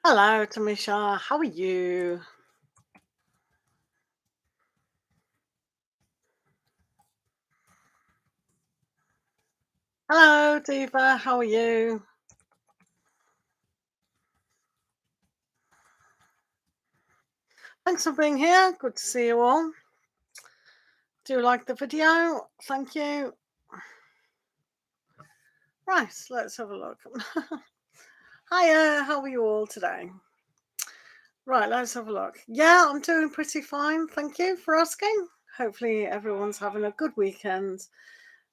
Hello, Tamisha. How are you? Hello, Diva. How are you? Thanks for being here. Good to see you all. Do you like the video? Thank you. Right, let's have a look. Hiya, how are you all today? Right, let's have a look. Yeah, I'm doing pretty fine. Thank you for asking. Hopefully, everyone's having a good weekend.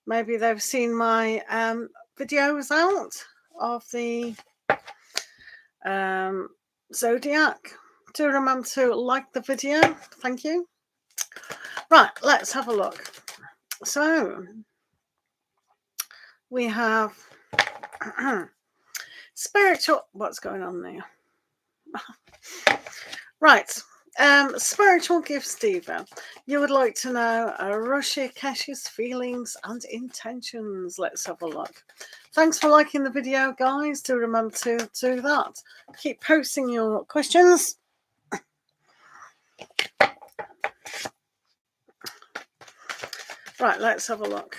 Maybe they've seen my videos out of the um, zodiac. Do remember to like the video. Thank you. Right, let's have a look. So we have spiritual. What's going on there? Right. Spiritual gifts, Diva. You would like to know Russia Kesh's feelings and intentions. Let's have a look. Thanks for liking the video, guys. Do remember to do that. Keep posting your questions. Right, let's have a look.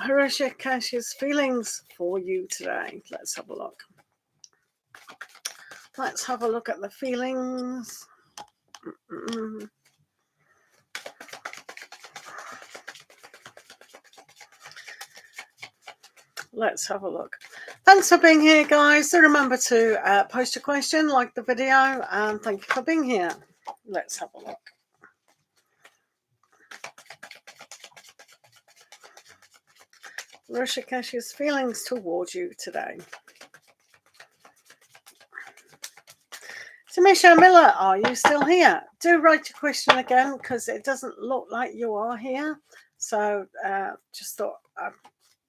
Harusha Kash's feelings for you today. Let's have a look. Let's have a look at the feelings. Let's have a look. Thanks for being here, guys. So remember to post your question, like the video, and thank you for being here. Let's have a look. Rishikesh's feelings towards you today. Tamisha Miller, are you still here? Do write your question again because it doesn't look like you are here. So just thought I'd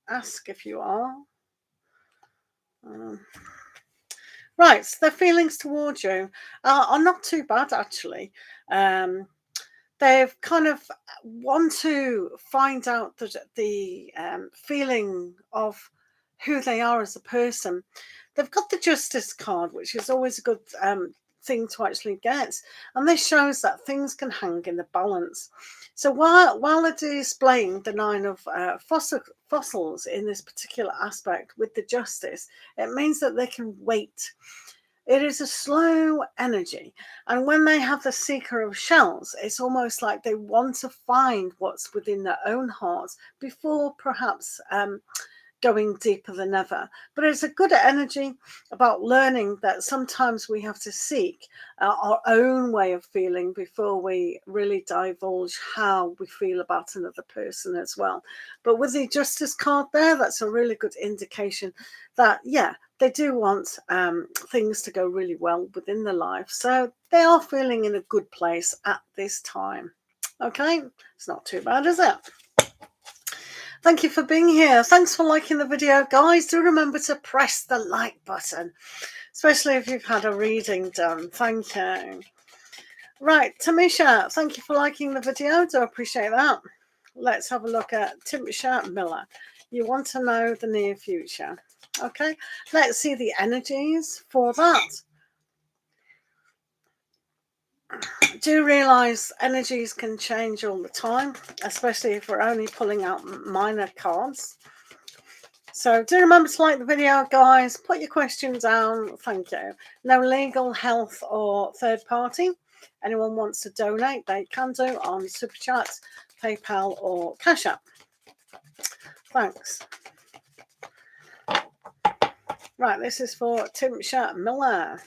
ask if you are. Right, the feelings towards you are not too bad, actually. They've kind of want to find out the feeling of who they are as a person. They've got the Justice card, which is always a good thing to actually get, and this shows that things can hang in the balance. So while they're displaying the nine of fossils in this particular aspect with the Justice, it means that they can wait. It is a slow energy. And when they have the Seeker of Shells, it's almost like they want to find what's within their own hearts before perhaps going deeper than ever. But it's a good energy about learning that sometimes we have to seek our own way of feeling before we really divulge how we feel about another person as well. But with the Justice card there, that's a really good indication that, yeah, they do want things to go really well within their life. So they are feeling in a good place at this time. Okay, it's not too bad, is it? Thank you for being here. Thanks for liking the video, guys. Do remember to press the like button, especially if you've had a reading done. Thank you. Right, Tamisha, thank you for liking the video. Do appreciate that. Let's have a look at Tamisha Miller. You want to know the near future. Okay, let's see the energies for that. Do realize energies can change all the time, especially if we're only pulling out minor cards. So do remember to like the video, guys. Put your questions down. Thank you. No legal, health, or third party. Anyone wants to donate, they can do on SUPERCHAT, PayPal, or Cash App. Thanks. Right, this is for Tamisha Miller.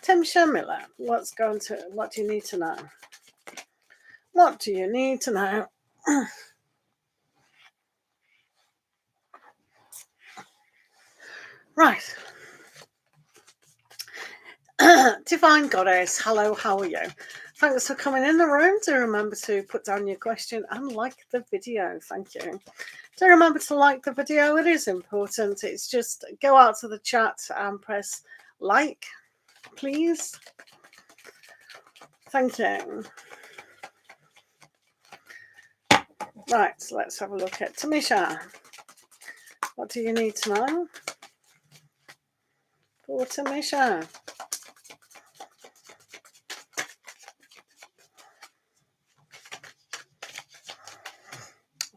Tamisha Miller, what do you need to know? What do you need to know? Right. Divine Goddess, hello, how are you? Thanks for coming in the room. Do remember to put down your question and like the video. Thank you. Do remember to like the video. It is important. It's just go out to the chat and press like, please. Thank you. Right, so let's have a look at Tamisha. What do you need to know for Tamisha?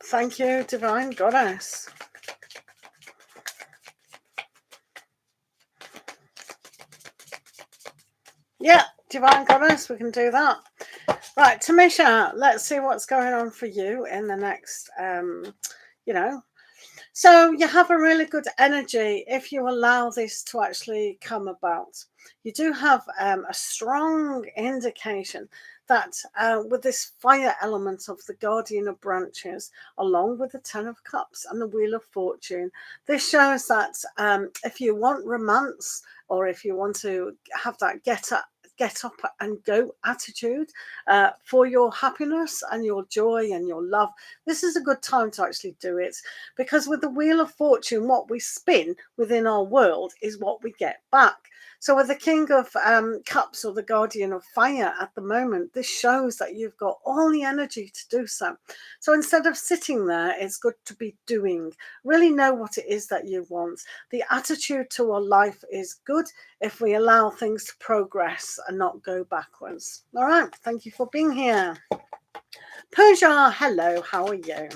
Thank you, Divine Goddess. Yeah, Divine Goddess, we can do that. Right, Tamisha, let's see what's going on for you in the next, So you have a really good energy if you allow this to actually come about. You do have a strong indication that with this fire element of the Guardian of Branches, along with the Ten of Cups and the Wheel of Fortune, this shows that if you want romance, or if you want to have that get up and go attitude for your happiness and your joy and your love, this is a good time to actually do it, because with the Wheel of Fortune, what we spin within our world is what we get back. So with the King of Cups, or the Guardian of Fire at the moment, this shows that you've got all the energy to do so. So instead of sitting there, it's good to be doing. Really know what it is that you want. The attitude to our life is good if we allow things to progress and not go backwards. All right, thank you for being here. Pooja, hello, how are you?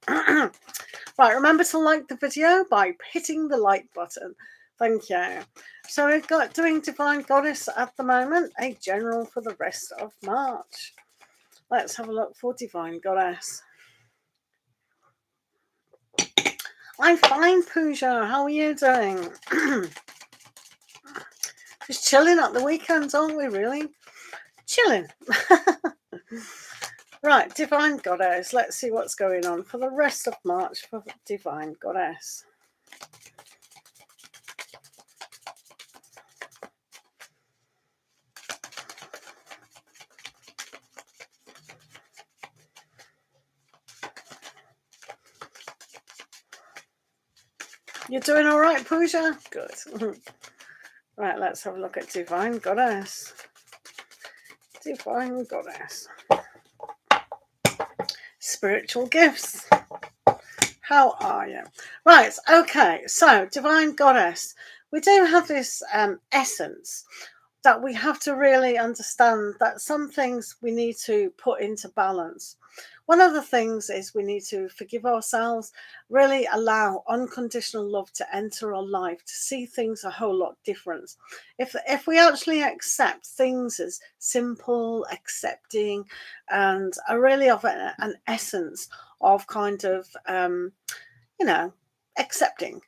Right, remember to like the video by hitting the like button. Thank you. So we've got doing Divine Goddess at the moment, a general for the rest of March. Let's have a look for Divine Goddess. I'm fine, Pooja. How are you doing? Just chilling at the weekends, aren't we, really? Chilling. Right, Divine Goddess. Let's see what's going on for the rest of March for Divine Goddess. You're doing all right, Pooja? Good. Right, let's have a look at Divine Goddess. Divine Goddess. Spiritual gifts. How are you? Right, okay, so Divine Goddess, we do have this essence that we have to really understand that some things we need to put into balance. One of the things is we need to forgive ourselves, really allow unconditional love to enter our life, to see things a whole lot different. If we actually accept things as simple, accepting, and are really of an essence of kind of, accepting,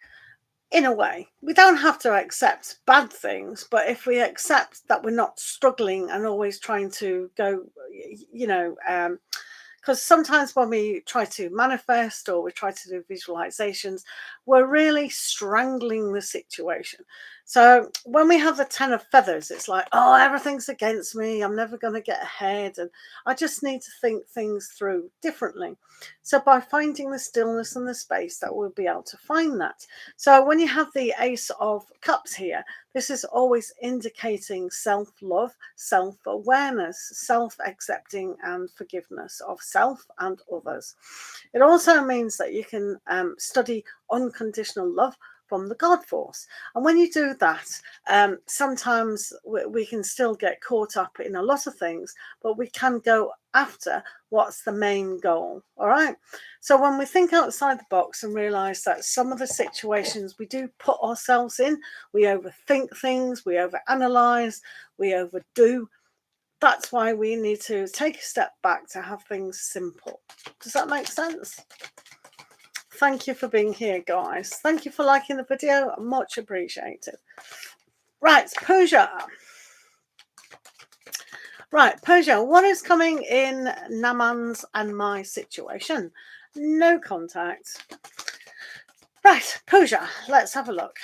in a way. We don't have to accept bad things, but if we accept that we're not struggling and always trying to go, because sometimes when we try to manifest or we try to do visualizations, we're really strangling the situation. So when we have the 10 of feathers, it's like, oh, everything's against me. I'm never going to get ahead. And I just need to think things through differently. So by finding the stillness and the space, that we'll be able to find that. So when you have the Ace of Cups here, this is always indicating self-love, self-awareness, self-accepting and forgiveness of self and others. It also means that you can study unconditional love from the God force. And when you do that, sometimes we can still get caught up in a lot of things, but we can go after what's the main goal. All right. So when we think outside the box and realize that some of the situations we do put ourselves in, we overthink things, we overanalyze, we overdo. That's why we need to take a step back to have things simple. Does that make sense? Thank you for being here, guys. Thank you for liking the video. Much appreciated. Right, Pooja. Right, Pooja, what is coming in Naman's and my situation? No contact. Right, Pooja, let's have a look.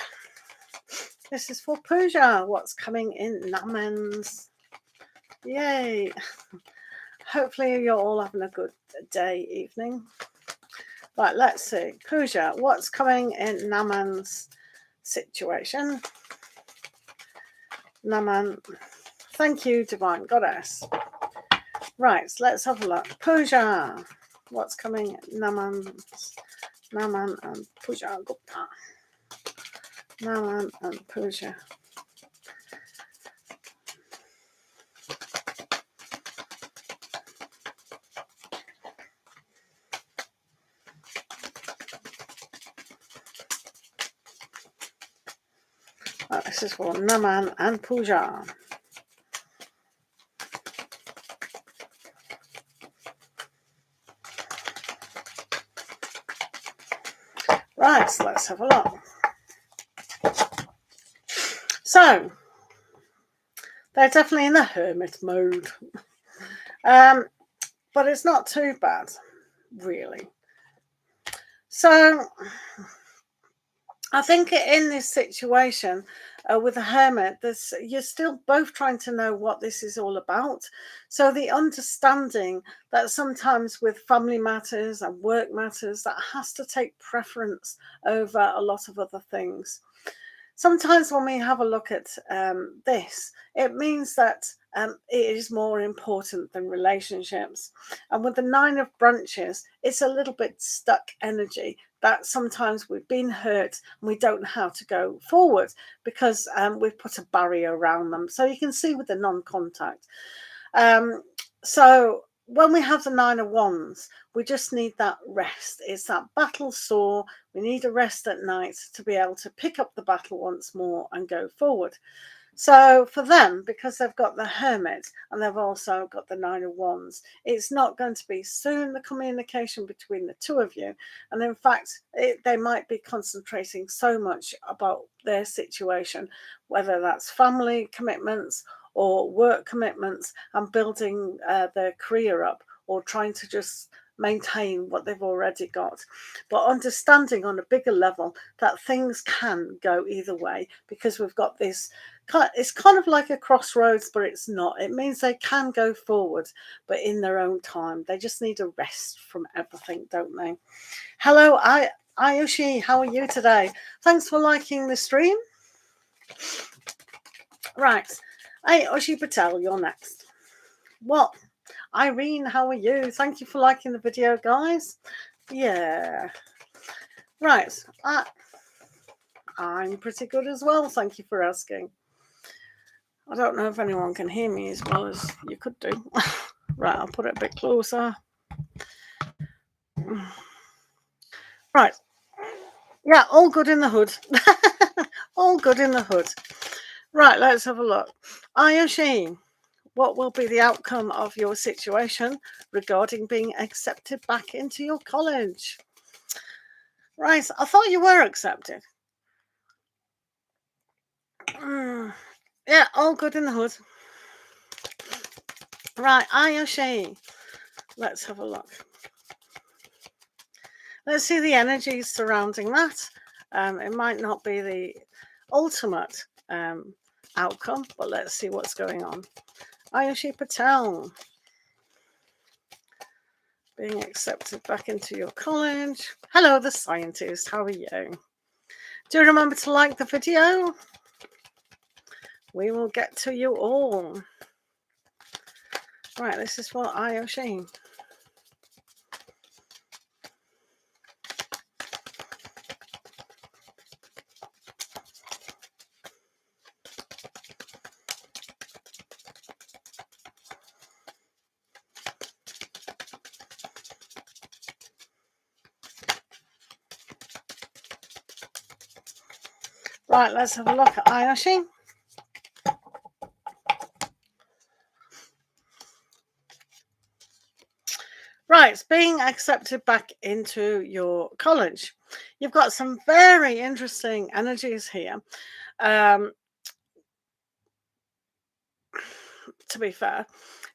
This is for Pooja. What's coming in Naman's? Yay. Hopefully you're all having a good day, evening. Right, let's see. Pooja, what's coming in Naman's situation? Naman, thank you, Divine Goddess. Right, let's have a look. Pooja, What's coming? Naman and Puja Gupta. Naman and Puja. This is for Naman and Puja. Right, so let's have a look. So, they're definitely in the hermit mode. But it's not too bad, really. So, I think in this situation with the hermit, you're still both trying to know what this is all about. So the understanding that sometimes with family matters and work matters, that has to take preference over a lot of other things. Sometimes when we have a look at this, it means that it is more important than relationships. And with the 9 of branches, it's a little bit stuck energy that sometimes we've been hurt and we don't know how to go forward because we've put a barrier around them. So you can see with the non-contact. So when we have the 9 of wands, we just need that rest. It's that battle sore. We need a rest at night to be able to pick up the battle once more and go forward. So for them, because they've got the hermit and they've also got the 9 of wands, it's not going to be soon the communication between the two of you. And in fact, they might be concentrating so much about their situation, whether that's family commitments or work commitments and building their career up, or trying to just maintain what they've already got, but understanding on a bigger level that things can go either way, because we've got this it's kind of like a crossroads, but it's not. It means they can go forward, but in their own time. They just need a rest from everything, don't they? Hello, Ayushi, how are you today? Thanks for liking the stream. Right. Hey, Ushi Patel, you're next. What? Irene, how are you? Thank you for liking the video, guys. Yeah. Right. I'm pretty good as well. Thank you for asking. I don't know if anyone can hear me as well as you could do. Right, I'll put it a bit closer. Right. Yeah, all good in the hood. All good in the hood. Right, let's have a look. Ayushi, what will be the outcome of your situation regarding being accepted back into your college? Right, I thought you were accepted. Yeah, all good in the hood. Right, Ayushi, let's have a look. Let's see the energies surrounding that. It might not be the ultimate outcome, but let's see what's going on. Ayushi Patel, being accepted back into your college. Hello, the scientist. How are you? Do remember to like the video. We will get to you all. Right, this is for Ayushi. Right, let's have a look at Ayushi. Right, being accepted back into your college. You've got some very interesting energies here. To be fair,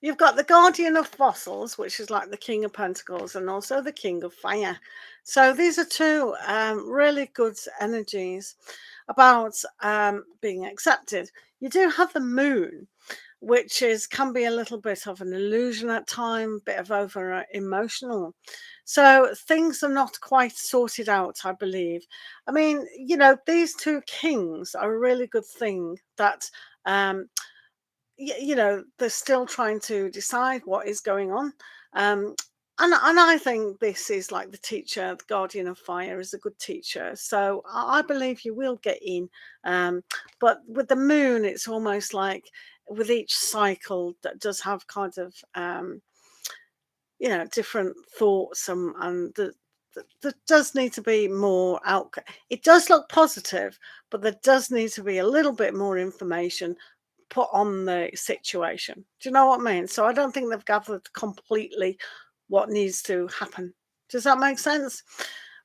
you've got the Guardian of Fossils, which is like the King of Pentacles, and also the King of Fire. So these are two really good energies about being accepted. You do have the Moon, which can be a little bit of an illusion at times, bit of over emotional. So things are not quite sorted out, I believe. I mean, these two kings are a really good thing that, they're still trying to decide what is going on. And I think this is like the teacher, the guardian of fire is a good teacher. So I believe you will get in. But with the moon, it's almost like with each cycle that does have kind of different thoughts, and there does need to be more out. It does look positive, but there does need to be a little bit more information put on the situation. Do you know what I mean? So I don't think they've gathered completely what needs to happen. Does that make sense?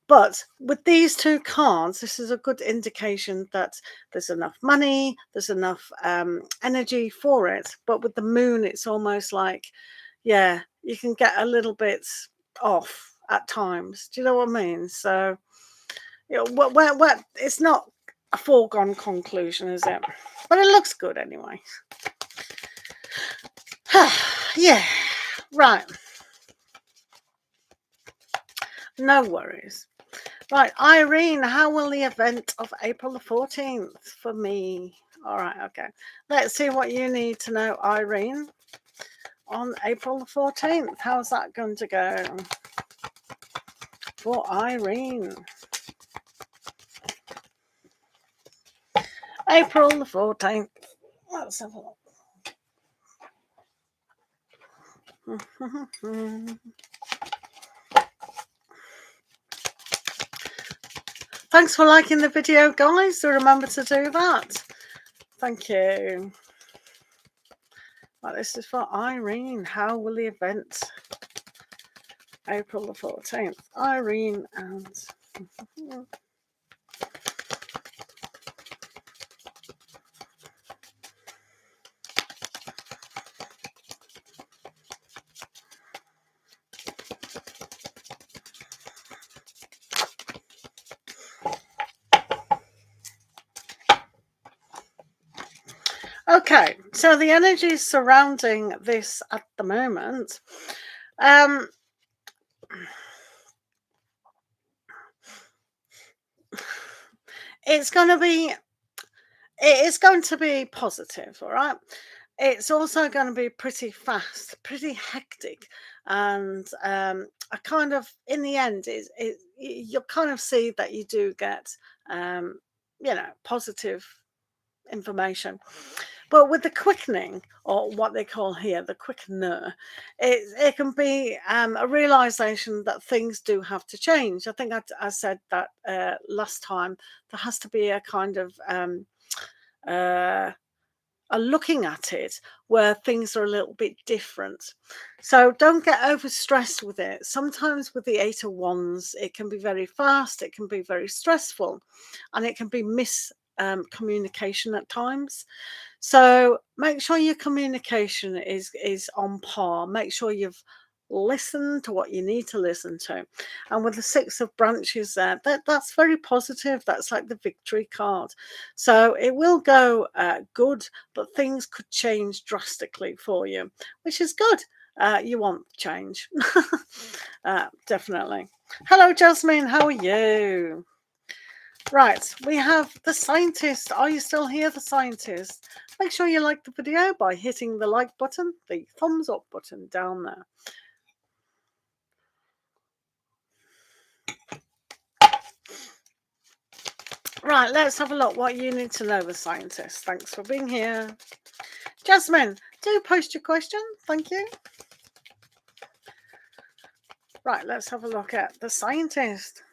But with these two cards, this is a good indication that there's enough money, there's enough energy for it. But with the moon, it's almost like, yeah, you can get a little bit off at times. Do you know what I mean? So, it's not a foregone conclusion, is it? But it looks good anyway. Yeah, right. No worries. Right, Irene, how will the event of April the 14th for me? All right, okay. Let's see what you need to know, Irene, on April the 14th. How's that going to go for Irene? April the 14th. Let's have a look. Thanks for liking the video, guys. So remember to do that. Thank you. Right, this is for Irene. How will the event April the 14th? Irene and... Okay, so the energies surrounding this at the moment, it is going to be positive, all right? It's also going to be pretty fast, pretty hectic, and I kind of, in the end, you'll kind of see that you do get, positive information. But with the quickening, or what they call here the quickener, it can be a realization that things do have to change. I think I said that last time. There has to be a kind of a looking at it where things are a little bit different. So don't get overstressed with it. Sometimes with the Eight of Wands, it can be very fast, it can be very stressful, and it can be communication at times. So make sure your communication is on par. Make sure you've listened to what you need to listen to. And with the Six of Branches there, that's very positive. That's like the victory card. So it will go good, but things could change drastically for you, which is good. You want change. Definitely. Hello, Jasmine. How are you? Right, we have the scientist. Are you still here, the scientist? Make sure you like the video by hitting the like button, the thumbs up button down there. Right, let's have a look what you need to know, the scientist. Thanks for being here. Jasmine, do post your question. Thank you. Right, let's have a look at the scientist.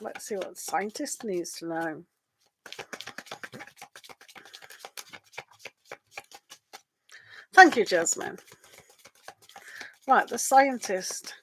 Let's see what the scientist needs to know. Thank you, Jasmine. Right, the scientist.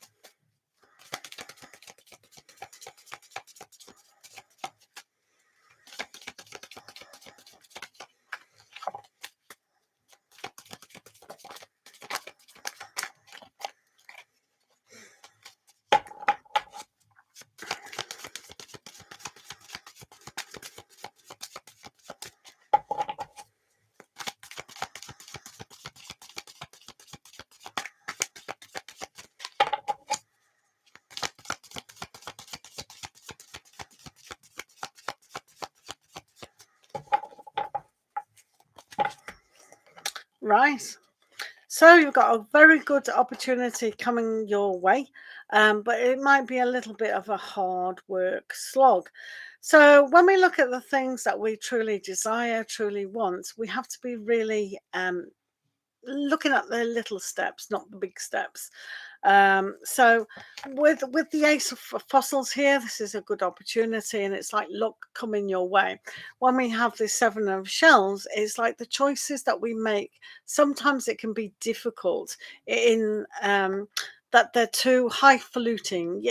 Right. So you've got a very good opportunity coming your way, but it might be a little bit of a hard work slog. So when we look at the things that we truly desire, truly want, we have to be really looking at the little steps, not the big steps. So with the Ace of Fossils here, this is a good opportunity, and it's like luck coming your way. When we have the Seven of Shells, it's like the choices that we make. Sometimes it can be difficult in that they're too highfalutin,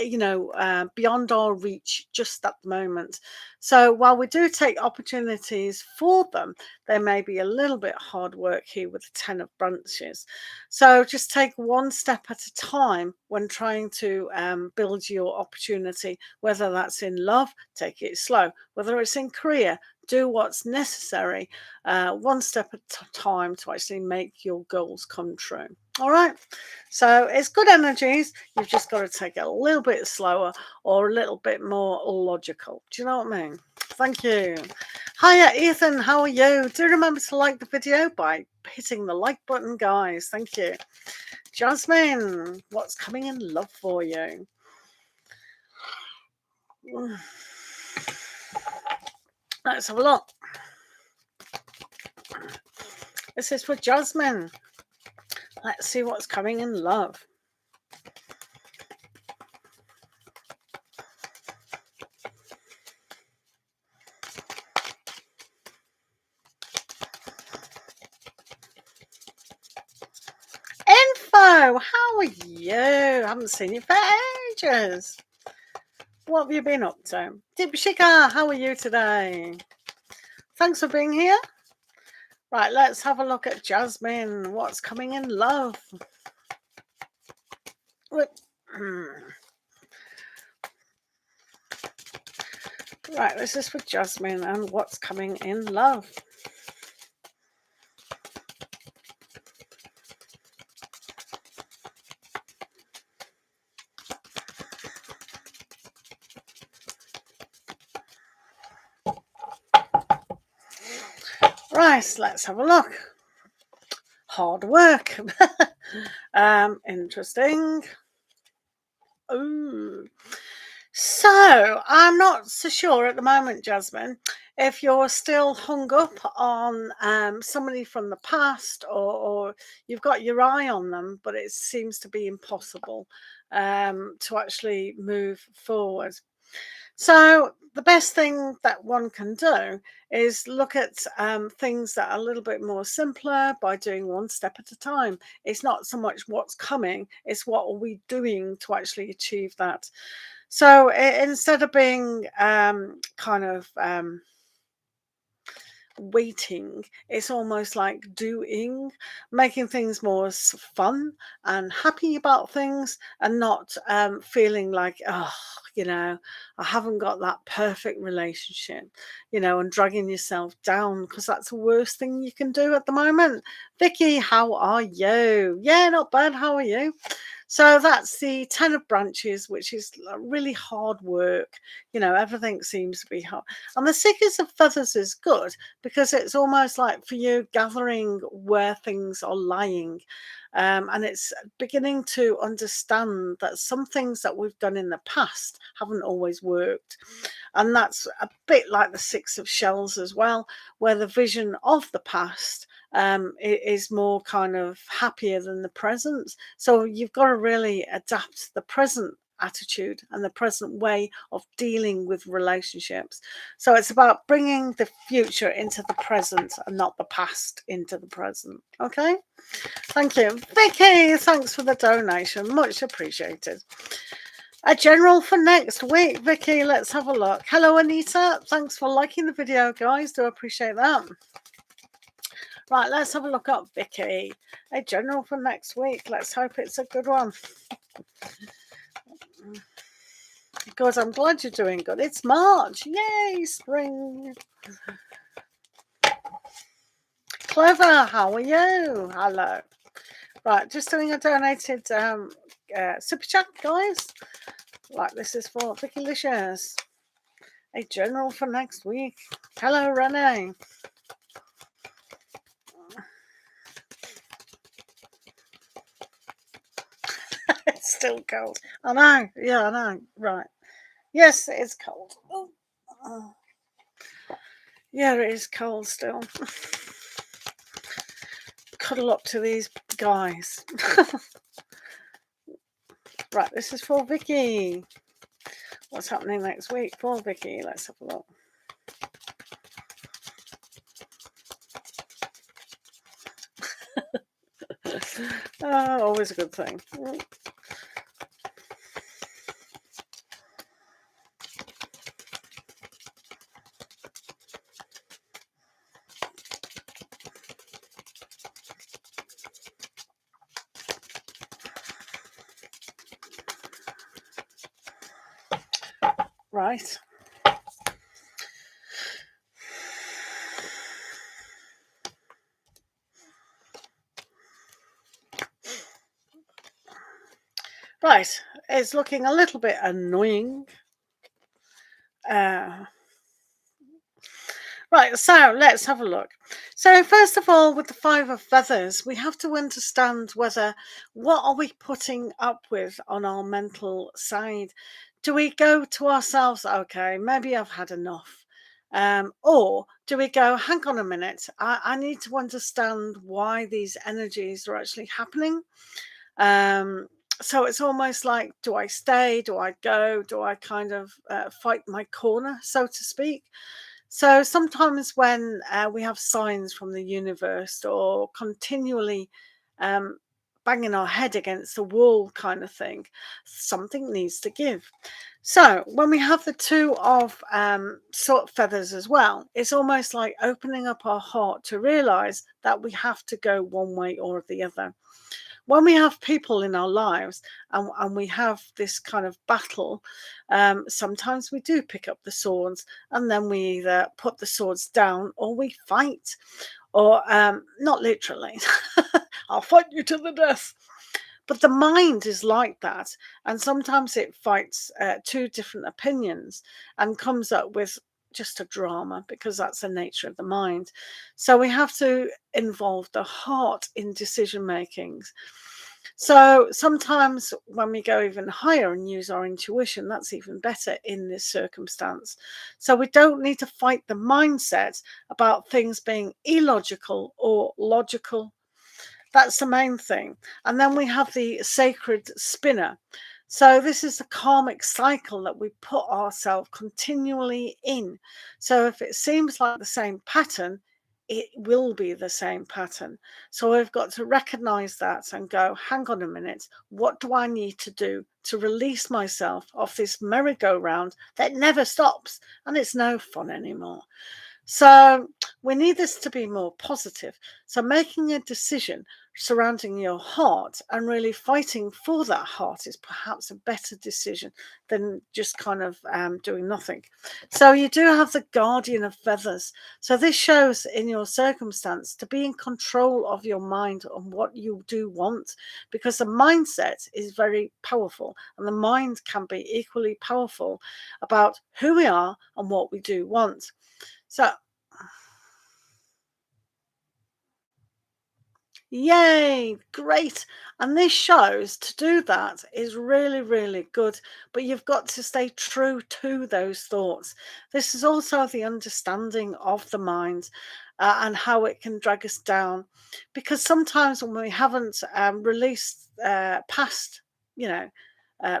beyond our reach just at the moment. So while we do take opportunities for them, there may be a little bit hard work here with the Ten of Branches. So just take one step at a time when trying to build your opportunity, whether that's in love, take it slow, whether it's in career, do what's necessary, one step at a time to actually make your goals come true. All right. So it's good energies. You've just got to take it a little bit slower or a little bit more logical. Do you know what I mean? Thank you. Hiya, Ethan. How are you? Do remember to like the video by hitting the like button, guys. Thank you. Jasmine, what's coming in love for you? Let's have a look. This is for Jasmine. Let's see what's coming in love. Info, how are you? I haven't seen you for ages. What have you been up to? Dipshika, how are you today? Thanks for being here. Right, let's have a look at Jasmine. What's coming in love? Right, this is for Jasmine and what's coming in love. Right, let's have a look. Hard work. Interesting. Ooh. So I'm not so sure at the moment, Jasmine, if you're still hung up on somebody from the past, or you've got your eye on them, but it seems to be impossible to actually move forward. So the best thing that one can do is look at things that are a little bit more simpler by doing one step at a time. It's not so much what's coming, it's what are we doing to actually achieve that. So instead of being kind of waiting, it's almost like doing, making things more fun and happy about things, and not feeling like, oh, I haven't got that perfect relationship, and dragging yourself down, because that's the worst thing you can do at the moment. Vicky, how are you? Yeah, not bad. How are you? So that's the Ten of Branches, which is really hard work. Everything seems to be hard. And the Seekers of Feathers is good because it's almost like for you gathering where things are lying. And it's beginning to understand that some things that we've done in the past haven't always worked. And that's a bit like the Six of Shells as well, where the vision of the past is more kind of happier than the present. So you've got to really adapt the present attitude and the present way of dealing with relationships. So it's about bringing the future into the present and not the past into the present. Okay, thank you, Vicky. Thanks for the donation, much appreciated. A general for next week, Vicky. Let's have a look. Hello, Anita. Thanks for liking the video, guys. Do appreciate that. Right, let's have a look at Vicky. A general for next week. Let's hope it's a good one. Good, I'm glad you're doing good. It's March. Yay, spring. Clever, how are you? Hello. Right, just doing a donated super chat, guys. Right, this is for Vicky Licious. A general for next week. Hello, Renee. Still cold. I know. Yeah, I know. Right. Yes, it is cold. Oh, oh. Yeah, it is cold still. Cuddle up to these guys. Right, this is for Vicky. What's happening next week for Vicky? Let's have a look. Oh, always a good thing. Right. Right. It's looking a little bit annoying. Right, so let's have a look. So first of all, with the Five of Feathers, we have to understand whether what are we putting up with on our mental side. Do we go to ourselves, okay, maybe I've had enough? Or do we go, hang on a minute, I need to understand why these energies are actually happening. So it's almost like, do I stay? Do I go? Do I kind of fight my corner, so to speak? So sometimes when we have signs from the universe or continually um, banging our head against the wall kind of thing, something needs to give. So when we have the two of sort of feathers as well, it's almost like opening up our heart to realize that we have to go one way or the other. When we have people in our lives and we have this kind of battle, sometimes we do pick up the swords and then we either put the swords down or we fight, or not literally, I'll fight you to the death. But the mind is like that. And sometimes it fights two different opinions and comes up with just a drama, because that's the nature of the mind. So we have to involve the heart in decision makings. So sometimes when we go even higher and use our intuition, that's even better in this circumstance. So we don't need to fight the mindset about things being illogical or logical. That's the main thing. And then we have the sacred spinner. So this is the karmic cycle that we put ourselves continually in. So if it seems like the same pattern, it will be the same pattern. So we've got to recognize that and go, hang on a minute, what do I need to do to release myself off this merry-go-round that never stops and it's no fun anymore? So we need this to be more positive. So making a decision surrounding your heart and really fighting for that heart is perhaps a better decision than just kind of doing nothing. So you do have the guardian of feathers. So this shows in your circumstance to be in control of your mind and what you do want, because the mindset is very powerful and the mind can be equally powerful about who we are and what we do want. So, yay, great. And this shows to do that is really, really good. But you've got to stay true to those thoughts. This is also the understanding of the mind and how it can drag us down. Because sometimes when we haven't released past, you know,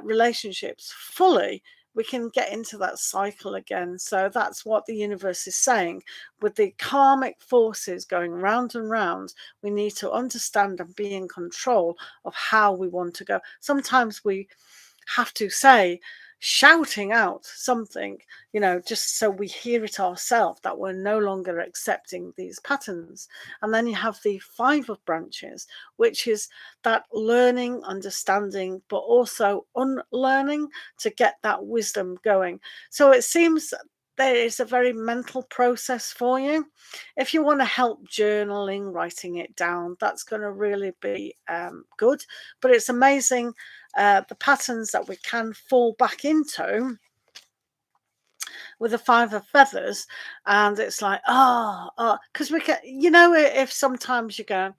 relationships fully, we can get into that cycle again. So that's what the universe is saying. With the karmic forces going round and round, we need to understand and be in control of how we want to go. Sometimes we have to say, shouting out something, just so we hear it ourselves, that we're no longer accepting these patterns. And then you have the Five of Branches, which is that learning, understanding, but also unlearning to get that wisdom going. So it seems there is a very mental process for you. If you want to help journaling, writing it down, that's going to really be good. But it's amazing the patterns that we can fall back into with the Five of Feathers. And it's like, because we can, if sometimes you go,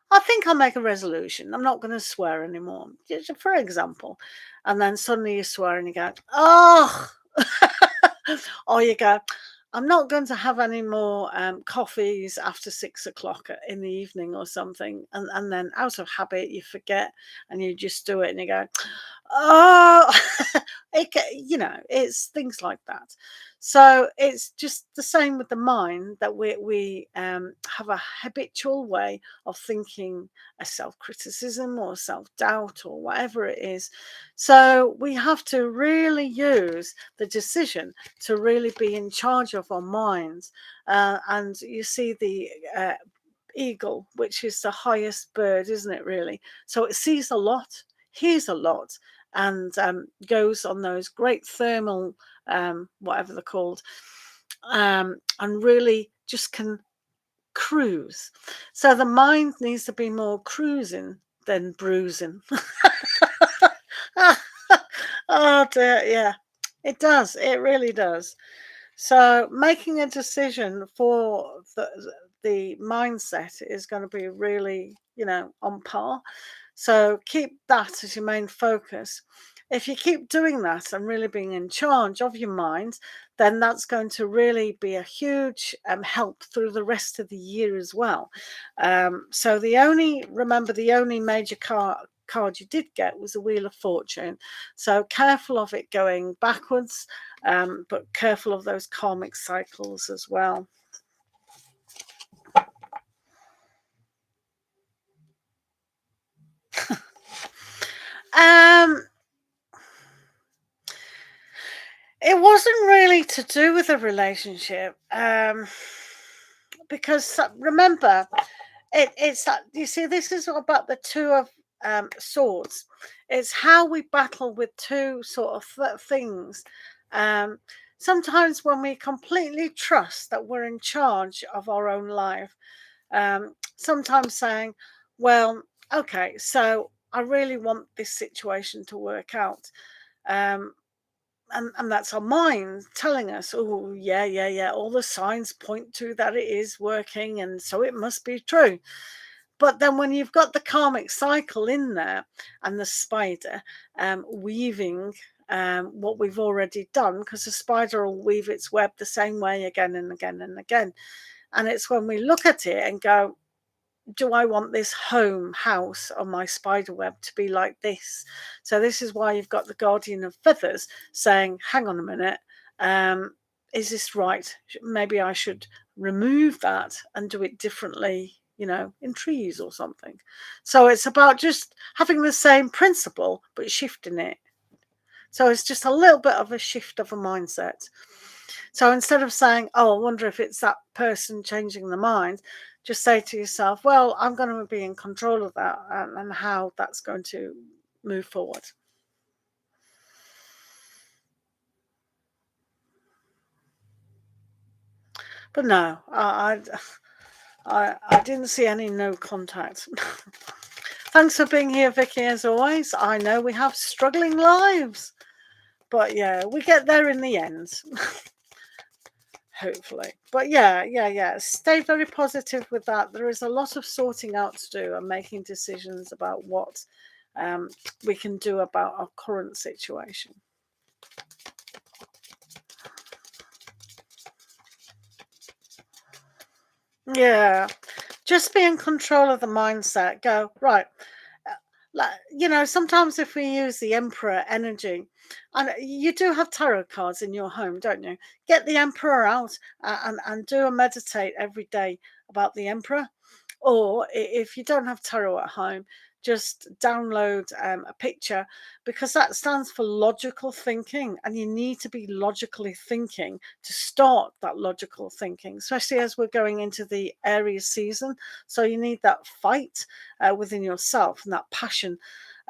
I think I'll make a resolution. I'm not going to swear anymore, just for example. And then suddenly you swear and you go, oh, or you go, I'm not going to have any more coffees after 6 o'clock in the evening or something. And then out of habit, you forget and you just do it and you go, oh, it's things like that. So it's just the same with the mind, that we have a habitual way of thinking, a self-criticism or self-doubt or whatever it is. So we have to really use the decision to really be in charge of our minds. And you see the eagle, which is the highest bird, isn't it, really? So it sees a lot, hears a lot, and goes on those great thermal, whatever they're called, and really just can cruise. So the mind needs to be more cruising than bruising. Oh dear, yeah, it does. It really does. So making a decision for the mindset is going to be really, on par. So keep that as your main focus. If you keep doing that and really being in charge of your mind, then that's going to really be a huge help through the rest of the year as well. So remember, the only major card you did get was a Wheel of Fortune. So careful of it going backwards, but careful of those karmic cycles as well. It wasn't really to do with a relationship, because remember, it's that, you see, this is about the Two of Swords. It's how we battle with two sort of things. Um, Sometimes when we completely trust that we're in charge of our own life, sometimes saying, well, okay, so I really want this situation to work out. Um, and that's our mind telling us, oh, yeah, all the signs point to that it is working, and so it must be true. But then when you've got the karmic cycle in there and the spider weaving what we've already done, because the spider will weave its web the same way again and again and again. And it's when we look at it and go, do I want this house on my spider web to be like this? So this is why you've got the Guardian of Feathers saying, hang on a minute, is this right? Maybe I should remove that and do it differently, in trees or something. So it's about just having the same principle, but shifting it. So it's just a little bit of a shift of a mindset. So instead of saying, oh, I wonder if it's that person changing the mind, just say to yourself, well, I'm going to be in control of that, and how that's going to move forward. But no, I didn't see any no contact. Thanks for being here, Vicky, as always. I know we have struggling lives, but yeah, we get there in the end. Hopefully. But yeah, stay very positive with that. There is a lot of sorting out to do and making decisions about what we can do about our current situation. Yeah, just be in control of the mindset. Go, right. Sometimes if we use the Emperor energy, and you do have tarot cards in your home, don't you? Get the Emperor out and do a meditate every day about the Emperor. Or if you don't have tarot at home, just download a picture, because that stands for logical thinking, and you need to be logically thinking to start that logical thinking, especially as we're going into the Aries season. So you need that fight within yourself and that passion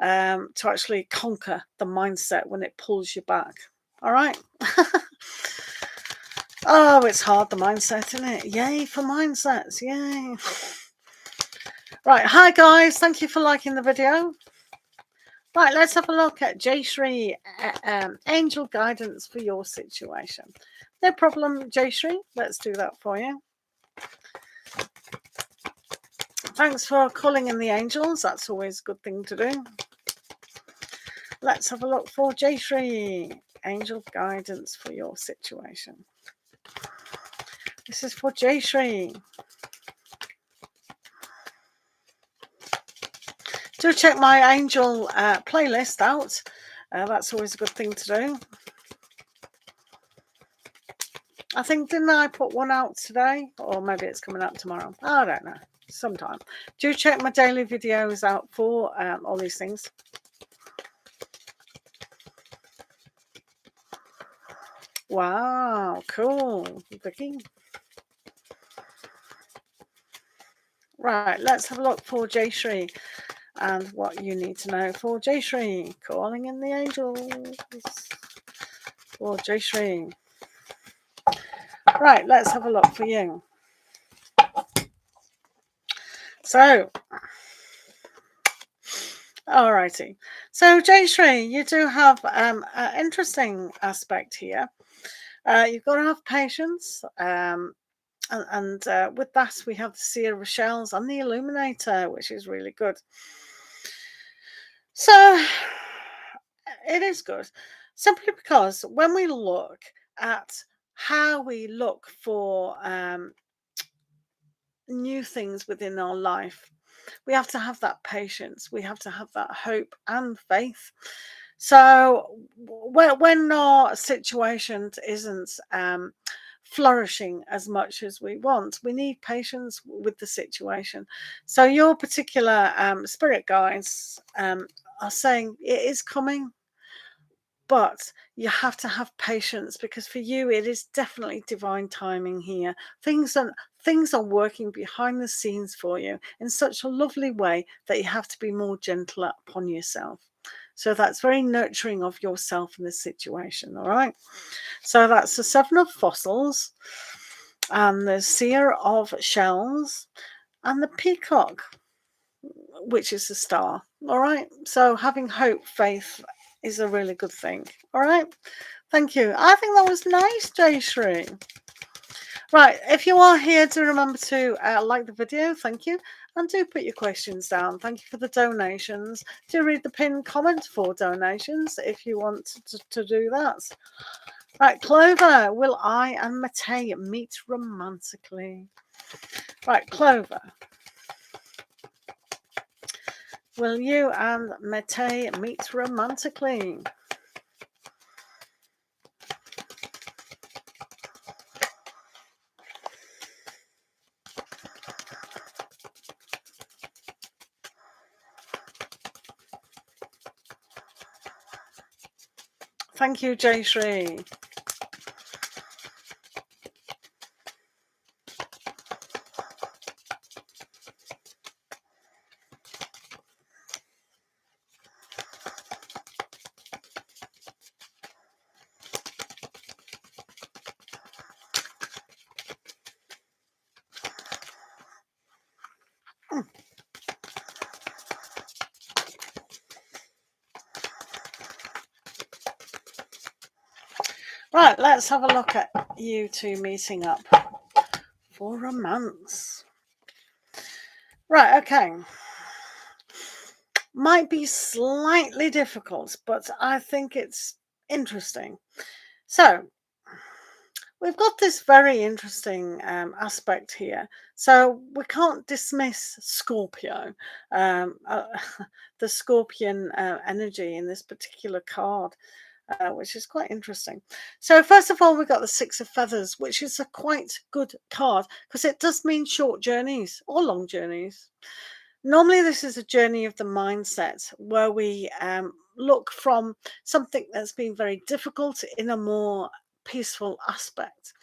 to actually conquer the mindset when it pulls you back. All right. Oh, it's hard, the mindset, isn't it? Yay for mindsets. Yay. Right, hi guys, thank you for liking the video. Right, let's have a look at Jayshree, angel guidance for your situation. No problem, Jayshree, let's do that for you. Thanks for calling in the angels. That's always a good thing to do. Let's have a look for Jayashree. Angel guidance for your situation. This is for Jayashree. Do check my angel playlist out. That's always a good thing to do. I think, didn't I put one out today? Or maybe it's coming out tomorrow. I don't know. Sometime. Do check my daily videos out for all these things. Wow, cool. Vicky. Right, let's have a look for Jayashree and what you need to know for Jayashree. Calling in the angels for Jayashree. Right, let's have a look for you. So, alrighty. So, Jayashree, you do have an interesting aspect here. You've got to have patience. And with that, we have the Seer of Shells and the Illuminator, which is really good. So, it is good. Simply because when we look at how we look for new things within our life, we have to have that patience. We have to have that hope and faith. So when our situation isn't flourishing as much as we want, we need patience with the situation. So your particular spirit guides are saying it is coming, but you have to have patience, because for you it is definitely divine timing here. Things are working behind the scenes for you in such a lovely way that you have to be more gentle upon yourself. So that's very nurturing of yourself in this situation. All right, so that's the Seven of Fossils and the Seer of Shells and the Peacock, which is a star. All right, so having hope, faith is a really good thing. All right, thank you. I think that was nice, Jayashree. Right, if you are here, do remember to like the video. Thank you. And do put your questions down. Thank you for the donations. Do read the pinned comment for donations if you want to do that. Right, Clover, will I and Mate meet romantically? Right, Clover, will you and Mate meet romantically? Thank you, Jayashree. Right, let's have a look at you two meeting up for romance. Right, okay. Might be slightly difficult, but I think it's interesting. So, we've got this very interesting aspect here. So, we can't dismiss Scorpio, the Scorpion energy in this particular card. Which is quite interesting. So first of all, we've got the Six of Feathers, which is a quite good card because it does mean short journeys or long journeys. Normally, this is a journey of the mindset where we look from something that's been very difficult in a more peaceful aspect.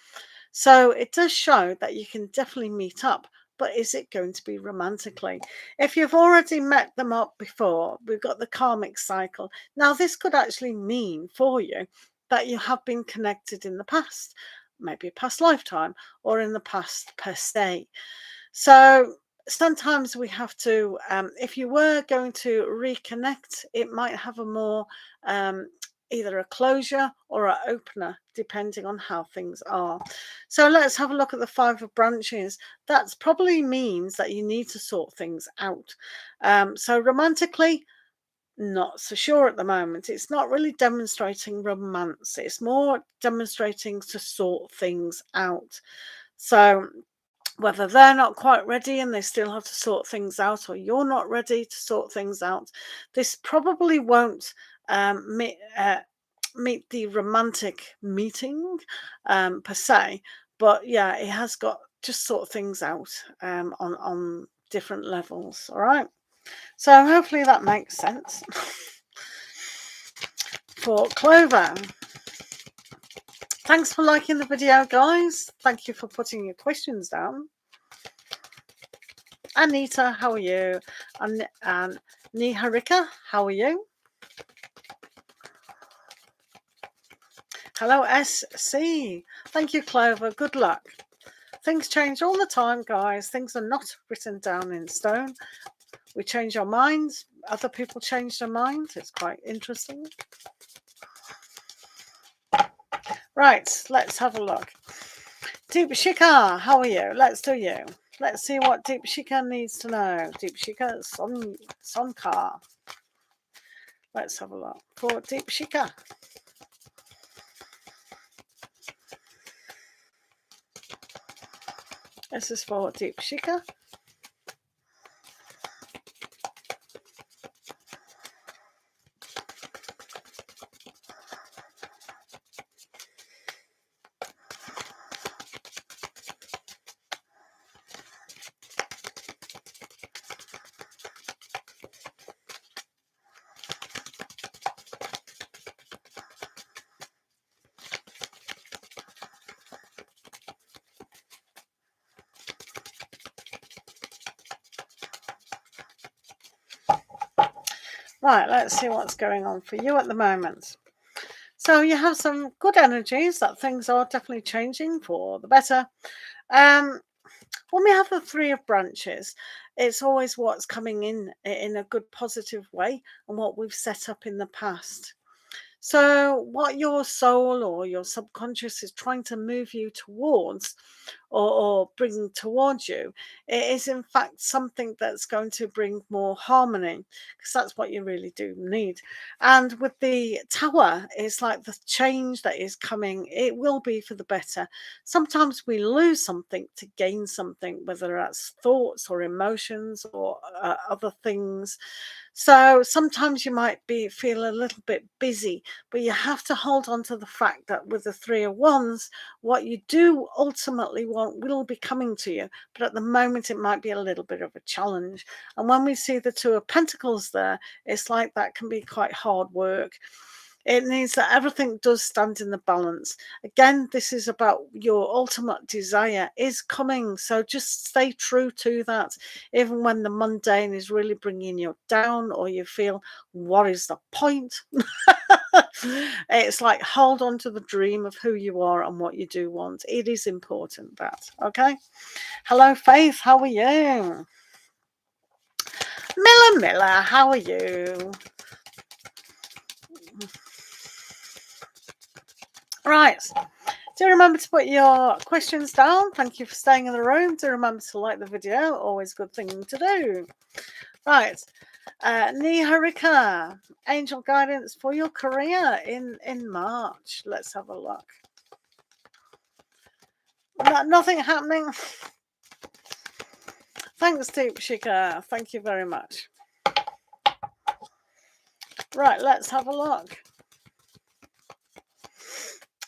So it does show that you can definitely meet up, but is it going to be romantically? If you've already met them up before, we've got the karmic cycle. Now, this could actually mean for you that you have been connected in the past, maybe a past lifetime or in the past per se. So sometimes we have to, if you were going to reconnect, it might have a more either a closure or an opener, depending on how things are. So let's have a look at the Five of Branches. That probably means that you need to sort things out. So romantically, not so sure at the moment. It's not really demonstrating romance. It's more demonstrating to sort things out. So whether they're not quite ready and they still have to sort things out, or you're not ready to sort things out, this probably won't meet the romantic meeting per se. But yeah, it has got just sort things out on different levels. All right. So hopefully that makes sense. For Clover, thanks for liking the video, guys. Thank you for putting your questions down. Anita, how are you? And Niharika, how are you? Hello, SC. Thank you, Clover. Good luck. Things change all the time, guys. Things are not written down in stone. We change our minds. Other people change their minds. It's quite interesting. Right, let's have a look. Deepshika, how are you? Let's do you. Let's see what Deepshika needs to know. Deepshika Sonkar. Let's have a look for Deepshika. This is for Deepshika. Right, let's see what's going on for you at the moment. So you have some good energies that things are definitely changing for the better. When we have the Three of Branches, it's always what's coming in a good positive way and what we've set up in the past. So what your soul or your subconscious is trying to move you towards or bring towards you, it is in fact something that's going to bring more harmony, because that's what you really do need. And with the Tower, it's like the change that is coming, it will be for the better. Sometimes we lose something to gain something, whether that's thoughts or emotions or other things. So sometimes you might feel a little bit busy, but you have to hold on to the fact that with the Three of Wands, what you do ultimately want will be coming to you. But at the moment, it might be a little bit of a challenge. And when we see the Two of Pentacles there, it's like that can be quite hard work. It means that everything does stand in the balance. Again, this is about your ultimate desire is coming. So just stay true to that. Even when the mundane is really bringing you down or you feel, what is the point? It's like hold on to the dream of who you are and what you do want. It is important that. Okay. Hello, Faith. How are you? Miller, how are you? Right. Do remember to put your questions down. Thank you for staying in the room. Do remember to like the video. Always a good thing to do. Right. Niharika, angel guidance for your career in March. Let's have a look. Nothing happening. Thanks, Deepshika. Thank you very much. Right, let's have a look.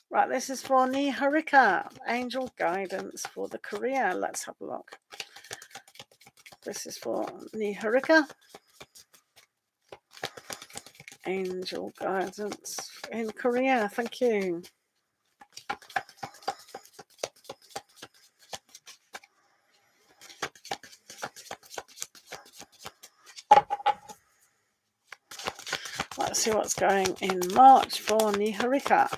Right, this is for Niharika, angel guidance for the career. Let's have a look. This is for Niharika, angel guidance in career. Thank you. Let's see what's going in March for Niharika.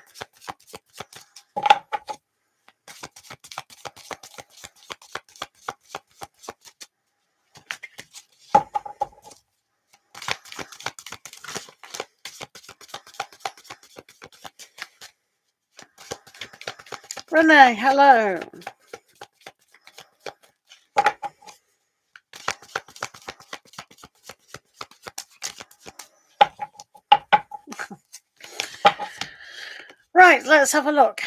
Renee, hello. Right, let's have a look.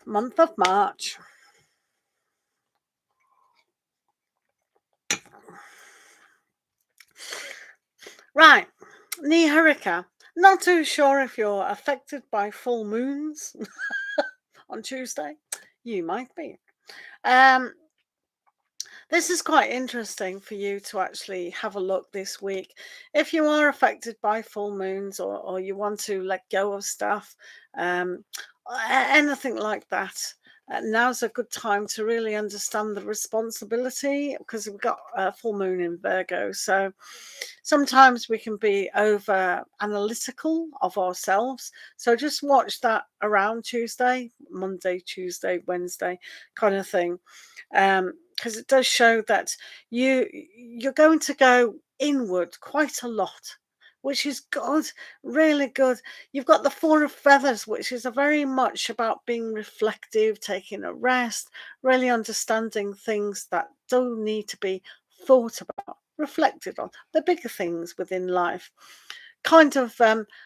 Month of March. Right, Niharika. Not too sure if you're affected by full moons on Tuesday. You might be. This is quite interesting for you to actually have a look this week. If you are affected by full moons, or you want to let go of stuff, anything like that, now's a good time to really understand the responsibility, because we've got a full moon in Virgo. So sometimes we can be over analytical of ourselves. So just watch that around Tuesday, Monday, Tuesday, Wednesday kind of thing. Because it does show that you're going to go inward quite a lot, which is good, really good. You've got the Four of Feathers, which is a very much about being reflective, taking a rest, really understanding things that do need to be thought about, reflected on, the bigger things within life. Kind of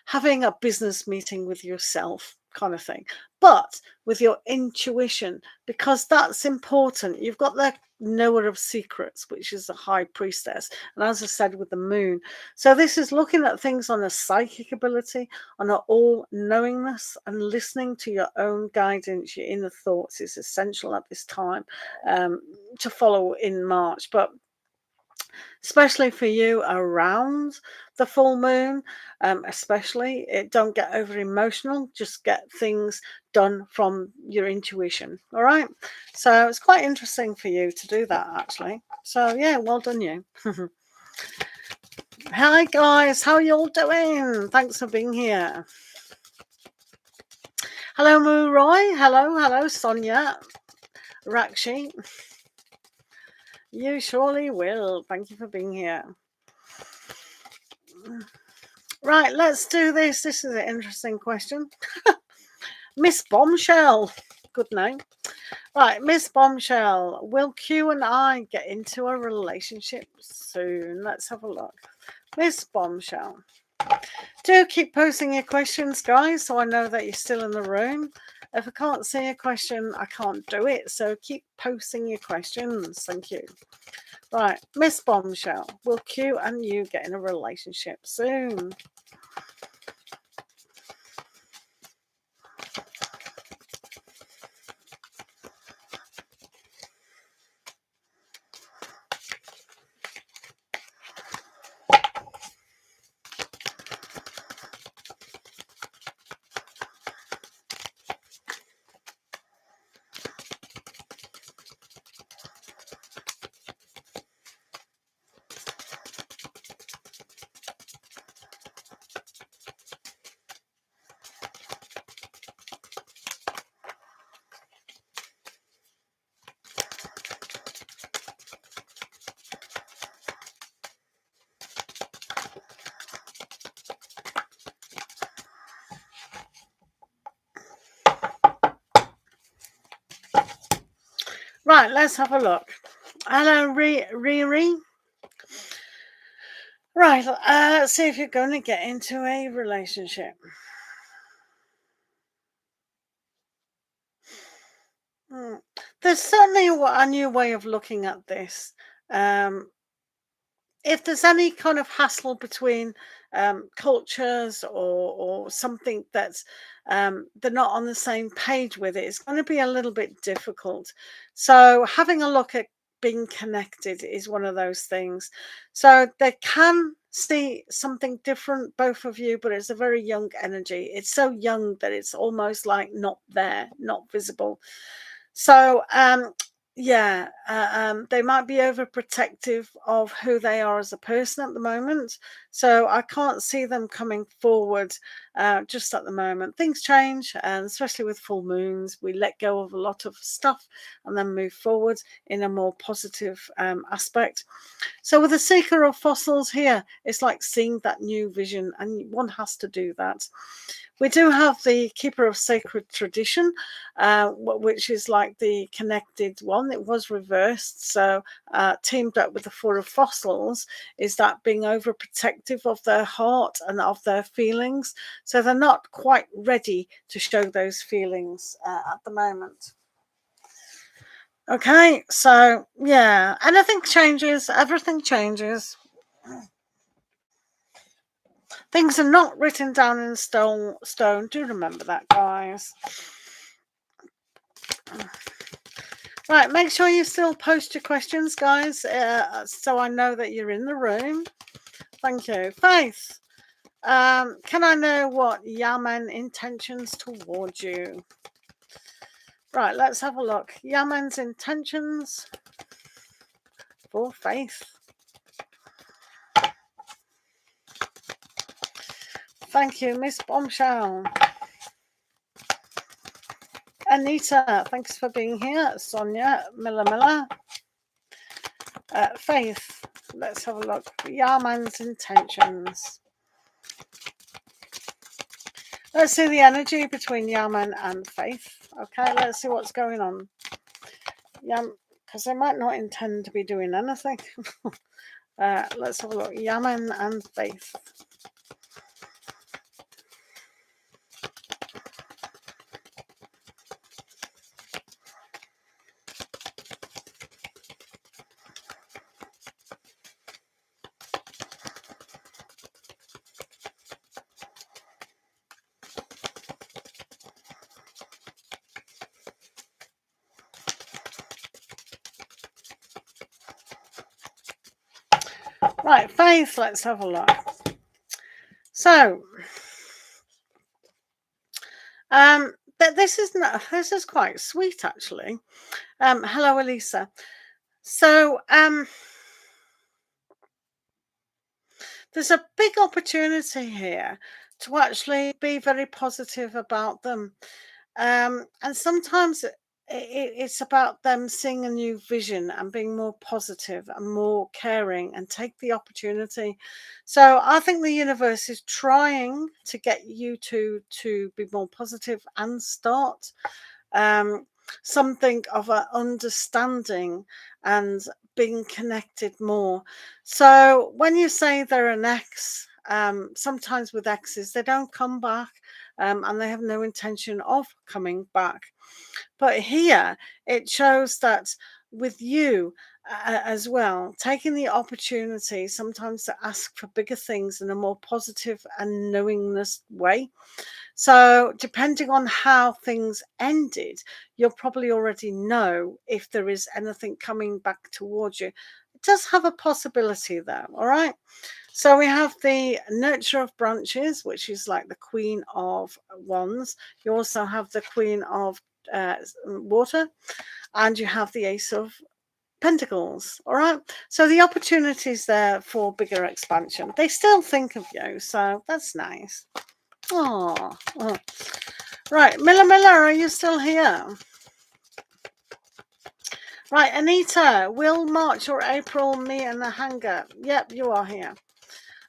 having a business meeting with yourself kind of thing, but with your intuition, because that's important. You've got the knower of secrets, which is the high priestess, and as I said, with the moon. So this is looking at things on a psychic ability, on an all-knowingness, and listening to your own guidance, your inner thoughts is essential at this time to follow in March. But especially for you around the full moon, especially, don't get over emotional, just get things done from your intuition. All right, so it's quite interesting for you to do that, actually. So yeah, well done you. Hi guys, how are you all doing? Thanks for being here. Hello Moo Roy, hello Sonia, Rakshi. You surely will. Thank you for being here. Right, let's do this. This is an interesting question. Miss Bombshell. Good name. Right, Miss Bombshell. Will Q and I get into a relationship soon? Let's have a look. Miss Bombshell. Do keep posting your questions, guys, so I know that you're still in the room. If I can't see a question, I can't do it. So keep posting your questions. Thank you. Right, Miss Bombshell. Will Q and you get in a relationship soon? Right, let's have a look. Hello, Riri. Right, let's see if you're going to get into a relationship. There's certainly a new way of looking at this. If there's any kind of hassle between cultures, or something that's they're not on the same page with, it's going to be a little bit difficult. So having a look at being connected is one of those things. So they can see something different, both of you, but it's a very young energy. It's so young that it's almost like not there, not visible. So they might be overprotective of who they are as a person at the moment. So I can't see them coming forward just at the moment. Things change, and especially with full moons, we let go of a lot of stuff and then move forward in a more positive aspect. So with the Seeker of Fossils here, it's like seeing that new vision, and one has to do that. We do have the Keeper of Sacred Tradition, which is like the connected one. It was reversed, so teamed up with the Four of Fossils is that being overprotective of their heart and of their feelings. So they're not quite ready to show those feelings at the moment. Okay, so yeah, anything changes, everything changes. Things are not written down in stone. Do remember that, guys. Right, make sure you still post your questions, guys, so I know that you're in the room. Thank you. Faith, can I know what Yaman intentions towards you? Right, let's have a look. Yaman's intentions for Faith. Thank you, Miss Bombshell. Anita, thanks for being here. Sonia, Miller. Faith, let's have a look. Yaman's intentions. Let's see the energy between Yaman and Faith. Okay, let's see what's going on. Because they might not intend to be doing anything. Let's have a look. Yaman and Faith. Right, Faith, let's have a look. So, this is quite sweet, actually. Hello, Elisa. So, there's a big opportunity here to actually be very positive about them. And sometimes it's about them seeing a new vision and being more positive and more caring and take the opportunity. So I think the universe is trying to get you to be more positive and start something of an understanding and being connected more. So when you say they're an ex, sometimes with exes, they don't come back. And they have no intention of coming back. But here it shows that with you as well, taking the opportunity sometimes to ask for bigger things in a more positive and knowingness way. So depending on how things ended, you'll probably already know if there is anything coming back towards you. It does have a possibility though, all right? So we have the Nurture of Branches, which is like the Queen of Wands. You also have the Queen of Water, and you have the Ace of Pentacles. All right. So the opportunities there for bigger expansion. They still think of you, so that's nice. Oh, right. Miller, are you still here? Right, Anita, will March or April meet in the hangar? Yep, you are here.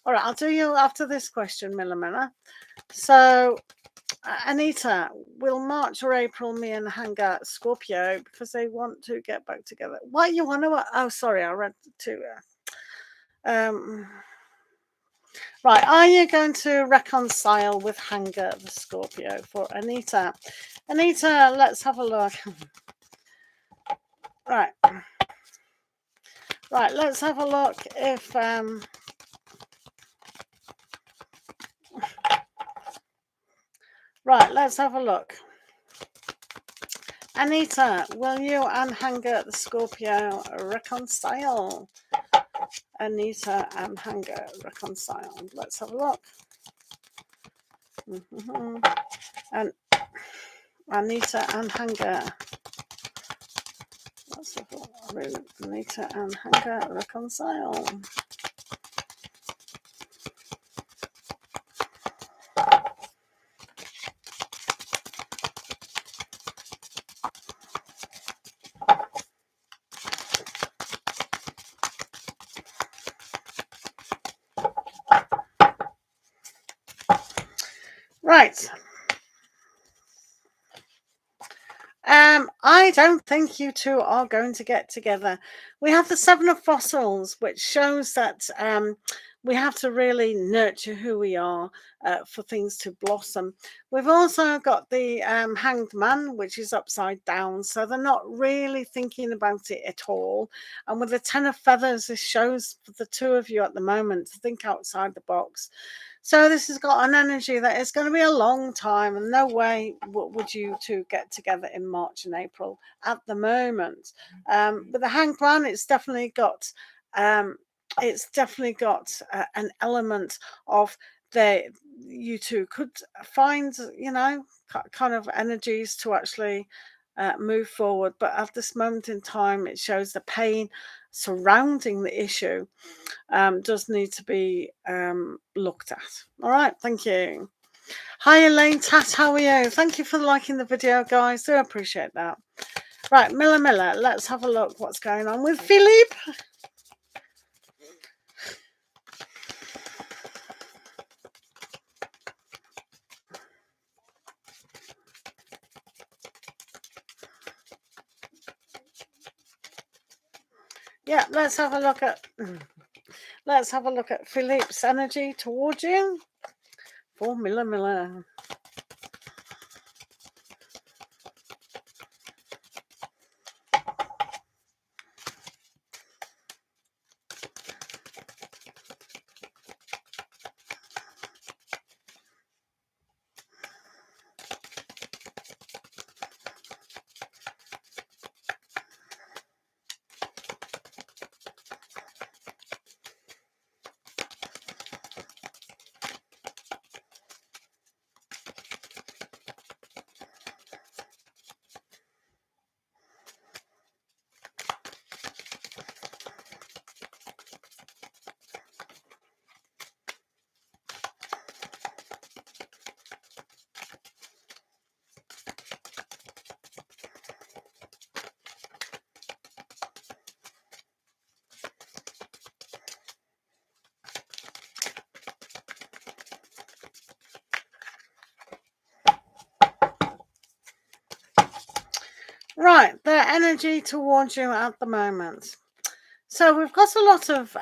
All right, I'll do you after this question, Miller. So, Anita, will March or April me and Hanga Scorpio because they want to get back together? What you want to? Oh, sorry, I read two. Right, are you going to reconcile with Hanga the Scorpio for Anita? Anita, let's have a look. Right, let's have a look if right, let's have a look. Anita, will you and Hanga the Scorpio reconcile? Anita and Hanga reconciled. Let's have a look. And Anita and Hanga. Let's have a look. Anita and Hanga reconcile. Right. I don't think you two are going to get together. We have the Seven of Fossils, which shows that we have to really nurture who we are for things to blossom. We've also got the Hanged Man, which is upside down, so they're not really thinking about it at all. And with the Ten of Feathers, this shows for the two of you at the moment to think outside the box. So this has got an energy that it's going to be a long time, and no way would you two get together in March and April at the moment. With the Hanged Man, um, it's definitely got an element of you two could find, kind of energies to actually move forward. But at this moment in time, it shows the pain surrounding the issue does need to be looked at. All right, thank you. Hi Elaine Tat, how are you? Thank you for liking the video, guys. Do appreciate that. Right, Miller, let's have a look what's going on with Philippe. Yeah, let's have a look at Philippe's energy towards you. For Miller. Right, their energy towards you at the moment. So we've got a lot of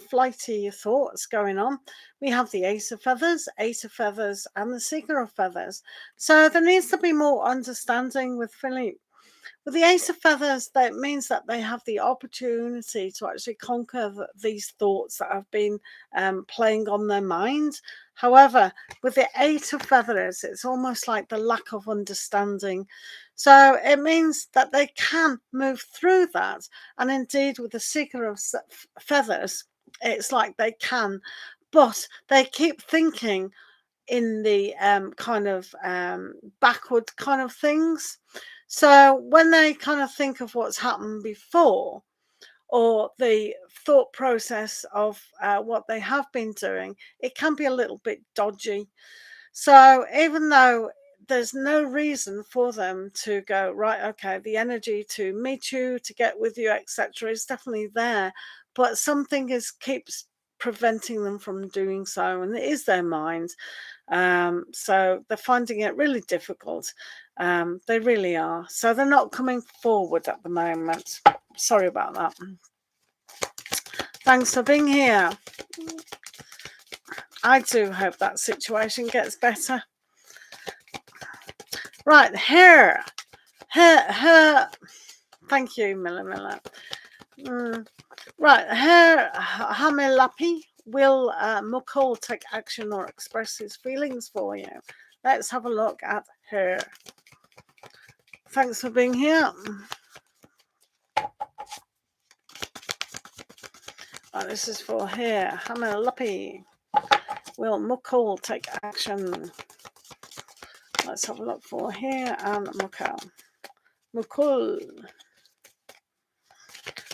flighty thoughts going on. We have the Ace of Feathers, Eight of Feathers, and the Seeker of Feathers. So there needs to be more understanding with Philippe. With the Ace of Feathers, that means that they have the opportunity to actually conquer these thoughts that have been playing on their mind. However, with the Eight of Feathers, it's almost like the lack of understanding. So it means that they can move through that. And indeed, with the Seeker of Feathers, it's like they can, but they keep thinking in the kind of backward kind of things. So when they kind of think of what's happened before, or the thought process of what they have been doing, it can be a little bit dodgy. So even though there's no reason for them to go, right, okay, the energy to meet you, to get with you, etc., is definitely there, but something keeps preventing them from doing so, and it is their mind. So they're finding it really difficult. They really are. So they're not coming forward at the moment. Sorry about that. Thanks for being here. I do hope that situation gets better. Right, her. Thank you, Miller. Right, her Hamelapi will Mukul take action or express his feelings for you. Let's have a look at her. Thanks for being here. Right, this is for here. Hamelapi will Mukul take action. Let's have a look for here and Mukul.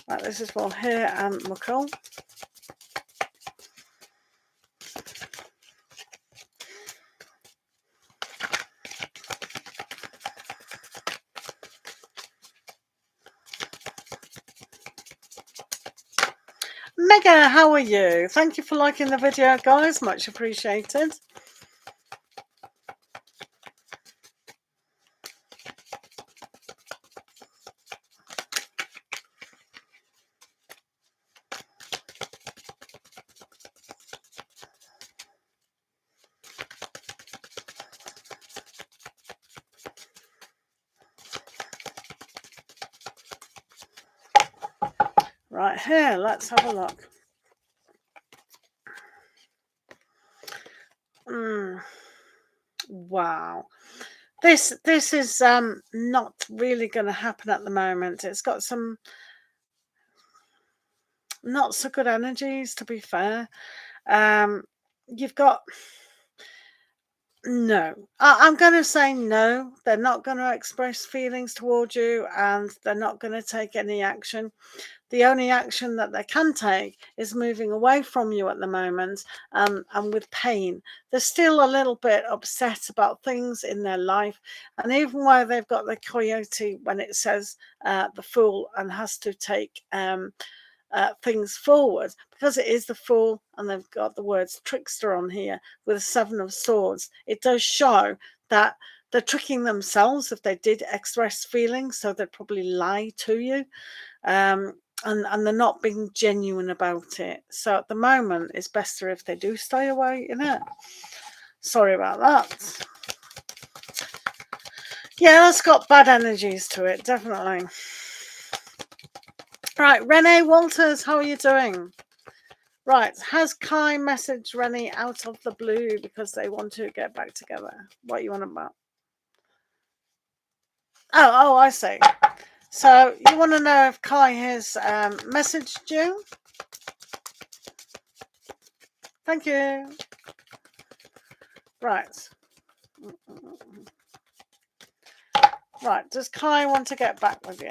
Right, this is for here and Mukul. Mega, how are you? Thank you for liking the video, guys. Much appreciated. Right here, let's have a look. Wow. This is not really going to happen at the moment. It's got some not so good energies, to be fair. You've got no. I'm going to say no. They're not going to express feelings towards you, and they're not going to take any action. The only action that they can take is moving away from you at the moment, and with pain. They're still a little bit upset about things in their life, and even while they've got the coyote when it says the fool and has to take things forward, because it is the fool and they've got the words trickster on here with a 7 of swords, it does show that they're tricking themselves if they did express feelings, so they'd probably lie to you. And they're not being genuine about it. So at the moment, it's better if they do stay away, innit? Sorry about that. Yeah, that's got bad energies to it, definitely. Right, Renee Walters, how are you doing? Right, has Kai messaged Rennie out of the blue because they want to get back together? What are you on about? Oh, I see. So you want to know if Kai has messaged you? Thank you. Right. Right, does Kai want to get back with you?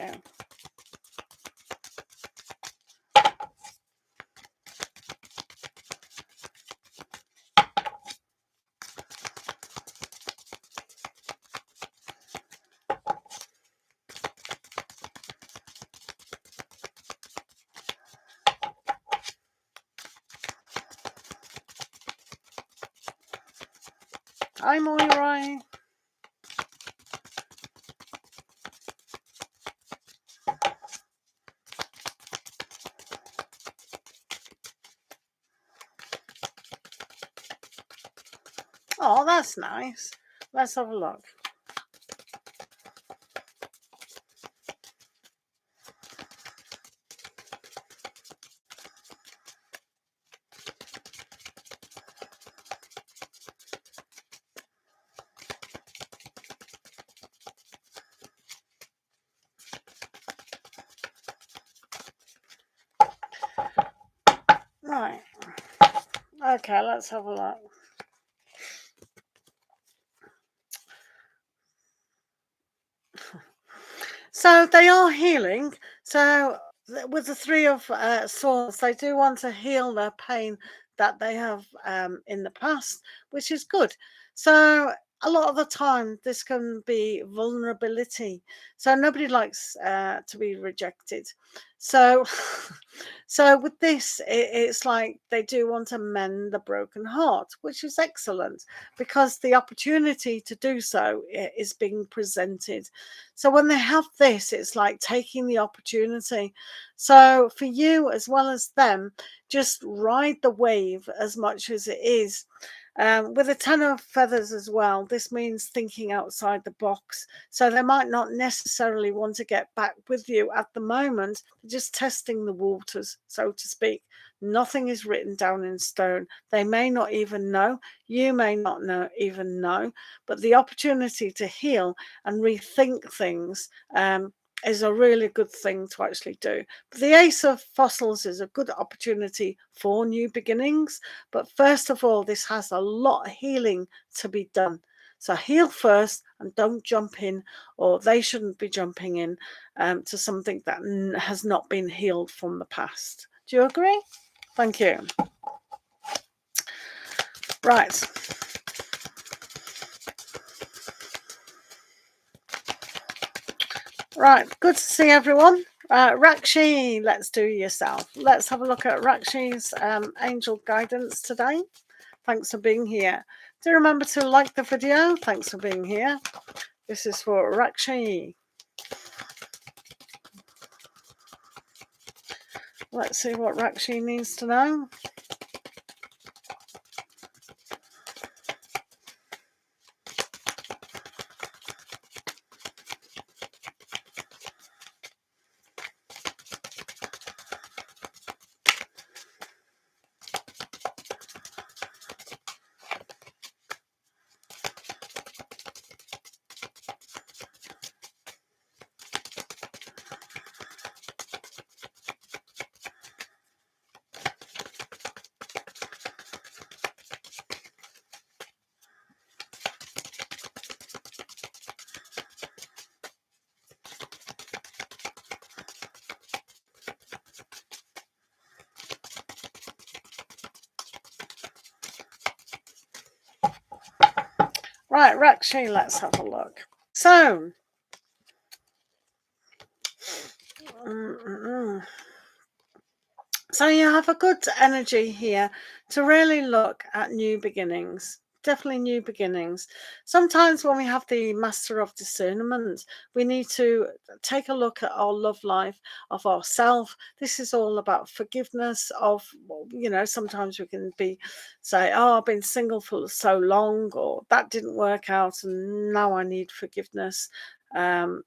I'm all right. Oh, that's nice. Let's have a look. Right. Okay, let's have a look. So they are healing. So with the 3 of swords, they do want to heal their pain that they have in the past, which is good. So a lot of the time, this can be vulnerability. So nobody likes to be rejected. So, so with this, it's like they do want to mend the broken heart, which is excellent because the opportunity to do so is being presented. So when they have this, it's like taking the opportunity. So for you as well as them, just ride the wave as much as it is. With a 10 of feathers as well, this means thinking outside the box. So they might not necessarily want to get back with you at the moment, just testing the waters, so to speak. Nothing is written down in stone. They may not even know. You may not even know. But the opportunity to heal and rethink things is a really good thing to actually do. But the Ace of Fossils is a good opportunity for new beginnings. But first of all, this has a lot of healing to be done. So heal first and don't jump in, or they shouldn't be jumping in to something that has not been healed from the past. Do you agree? Thank you. Right. Right, good to see everyone. Rakshi, let's do yourself. Let's have a look at Rakshi's angel guidance today. Thanks for being here. Do remember to like the video. Thanks for being here. This is for Rakshi. Let's see what Rakshi needs to know. Right, Rakshi, let's have a look. So, so you have a good energy here to really look at new beginnings. Definitely new beginnings. Sometimes when we have the master of discernment, we need to take a look at our love life of ourselves. This is all about forgiveness of, sometimes we can say, oh, I've been single for so long, or that didn't work out and now I need forgiveness. Um,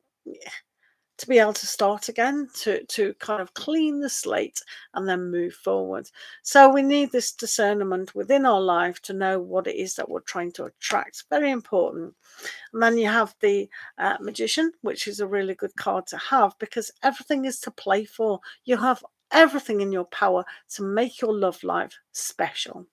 to be able to start again, to kind of clean the slate and then move forward. So we need this discernment within our life to know what it is that we're trying to attract. Very important. And then you have the Magician, which is a really good card to have because everything is to play for. You have everything in your power to make your love life special.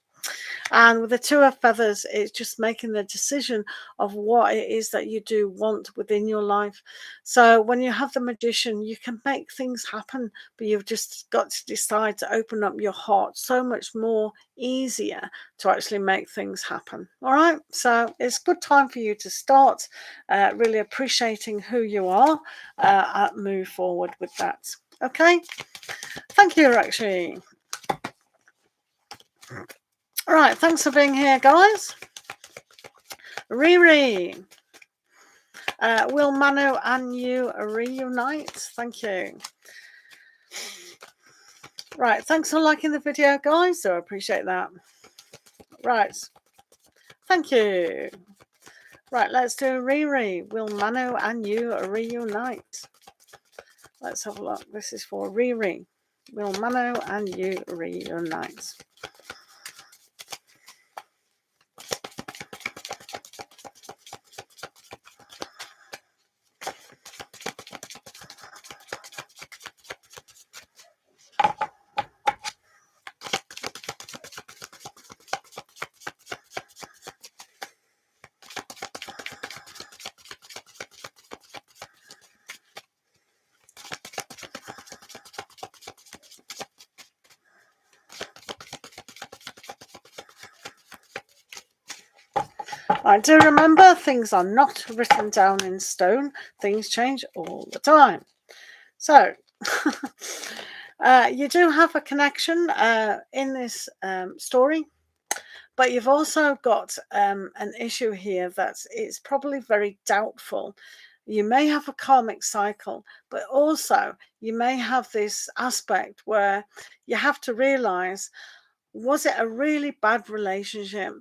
And with the Two of Feathers, it's just making the decision of what it is that you do want within your life. So when you have the Magician, you can make things happen, but you've just got to decide to open up your heart so much more easier to actually make things happen. All right. So it's a good time for you to start really appreciating who you are and move forward with that. Okay. Thank you, Rakshi. All right, thanks for being here, guys. Riri, will Manu and you reunite? Thank you. Right, thanks for liking the video, guys. So I appreciate that. Right, thank you. Right, let's do Riri. Will Manu and you reunite? Let's have a look. This is for Riri. Will Manu and you reunite? I do remember things are not written down in stone. Things change all the time. So, you do have a connection in this story, but you've also got an issue here that it's probably very doubtful. You may have a karmic cycle, but also you may have this aspect where you have to realize, was it a really bad relationship?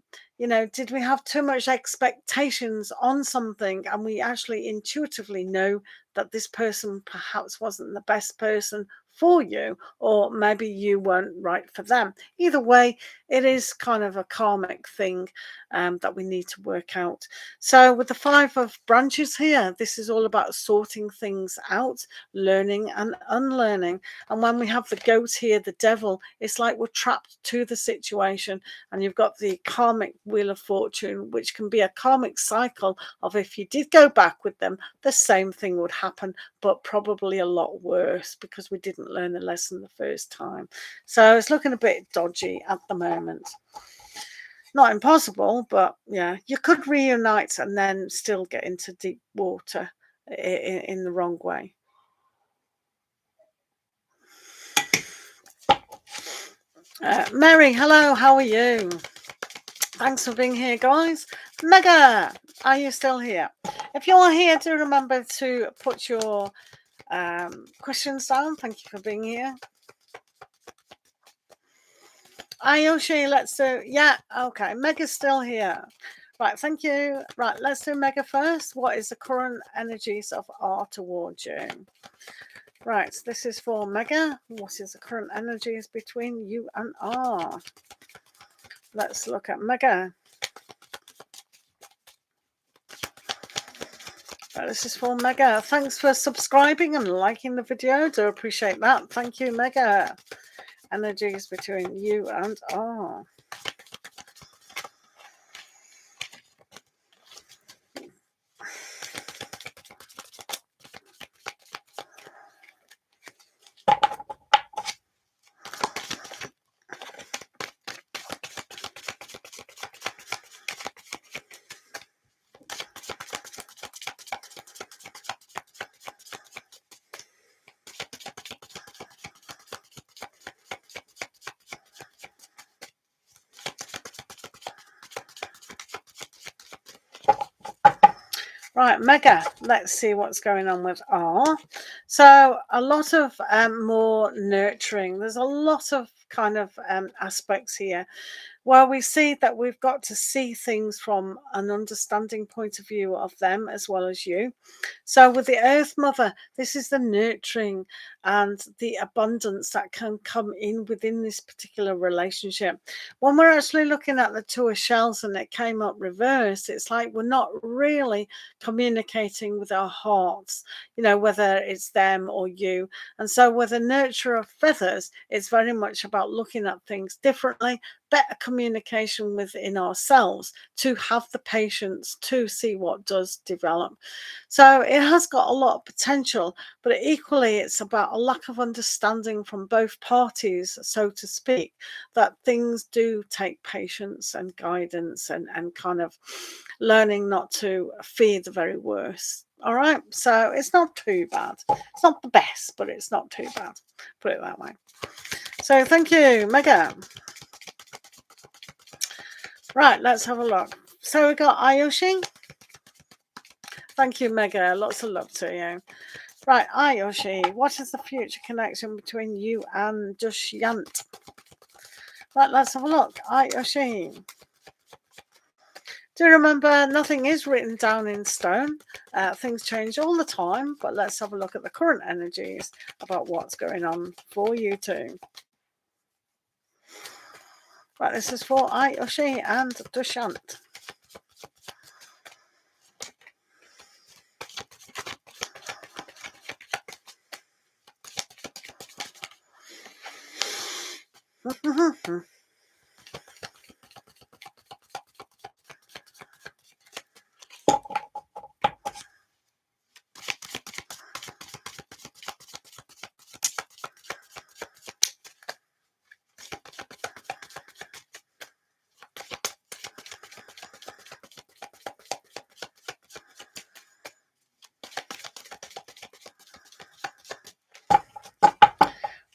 Did we have too much expectations on something and we actually intuitively know that this person perhaps wasn't the best person for you, or maybe you weren't right for them? Either way, it is kind of a karmic thing that we need to work out. So with the Five of Branches here, this is all about sorting things out, learning and unlearning. And when we have the goat here, the devil, it's like we're trapped to the situation. And you've got the karmic Wheel of Fortune, which can be a karmic cycle of, if you did go back with them, the same thing would happen, but probably a lot worse because we didn't learn the lesson the first time. So it's looking a bit dodgy at the moment. Not impossible, but yeah, you could reunite and then still get into deep water in the wrong way. Mary, hello, how are you? Thanks for being here, guys. Mega, are you still here? If you're here, do remember to put your questions down. Thank you for being here. Ayoshi, let's do, yeah, okay, Mega's still here. Right, thank you. Right, let's do Mega first. What is the current energies of R towards you? Right, this is for Mega. What is the current energies between you and R? Let's look at Mega. Right, this is for Mega. Thanks for subscribing and liking the video. Do appreciate that. Thank you, Mega. Energies between you and R. Right, Mega, let's see what's going on with R. So a lot of more nurturing. There's a lot of kind of aspects here. Well, we see that we've got to see things from an understanding point of view of them as well as you. So, with the Earth Mother, this is the nurturing and the abundance that can come in within this particular relationship. When we're actually looking at the Two of Shells and it came up reversed, it's like we're not really communicating with our hearts, whether it's them or you. And so, with the nurture of feathers, it's very much about looking at things differently, better communication within ourselves to have the patience to see what does develop. So it has got a lot of potential, but equally it's about a lack of understanding from both parties, so to speak, that things do take patience and guidance and kind of learning not to fear the very worst. All right, so it's not too bad. It's not the best, but it's not too bad. Put it that way. So thank you, Mega. Right, let's have a look. So we got Ayoshi. Thank you, Mega. Lots of love to you. Right, Ayoshi, what is the future connection between you and Dushyant? Right, let's have a look. Ayoshi. Do remember, nothing is written down in stone. Things change all the time, but let's have a look at the current energies about what's going on for you two. Right, this is for Ayoshi and Dushyant.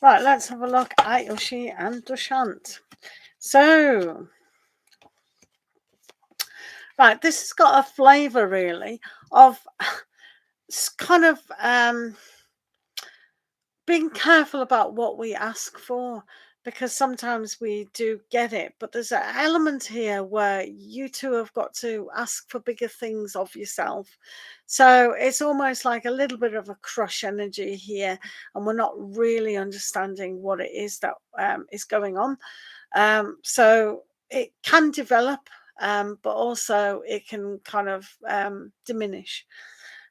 Right, let's have a look at Ayoshi and Dushyant. So, right, this has got a flavour really of kind of being careful about what we ask for, because sometimes we do get it, but there's an element here where you two have got to ask for bigger things of yourself. So it's almost like a little bit of a crush energy here, and we're not really understanding what it is that is going on. So it can develop, but also it can kind of diminish.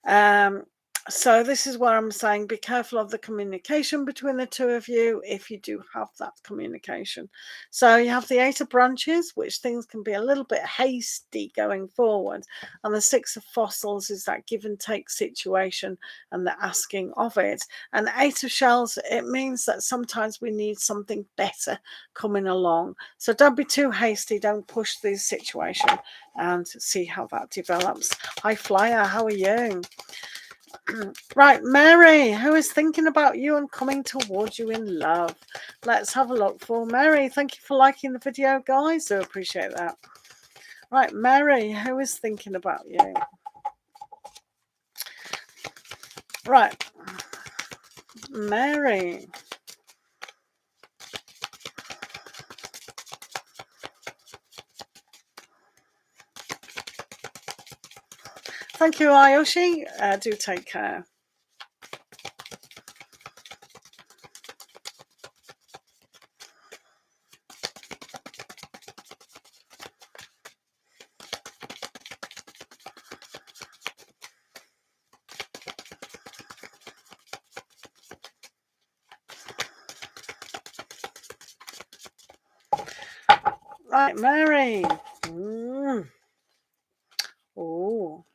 Um, so this is where I'm saying be careful of the communication between the two of you if you do have that communication. So you have the Eight of Branches, which things can be a little bit hasty going forward. And the Six of Fossils is that give and take situation and the asking of it. And the Eight of Shells, it means that sometimes we need something better coming along. So don't be too hasty. Don't push this situation and see how that develops. Hi, Flyer. How are you? Right, Mary, who is thinking about you and coming towards you in love? Let's have a look for Mary. Thank you for liking the video, guys. I appreciate that. Right, Mary, who is thinking about you? Right, Mary. Thank you, Ayoshi. Do take care. Right, Mary. Oh.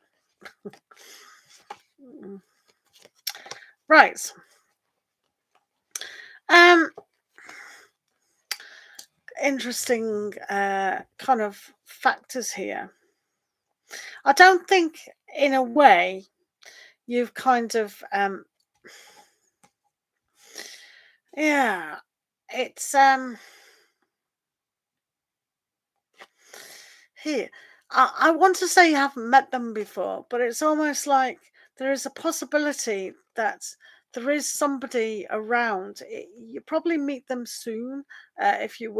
Right. Interesting kind of factors here. I don't think, in a way, you've kind of yeah, it's here. I want to say you haven't met them before, but it's almost like there is a possibility that there is somebody around. You probably meet them soon, if you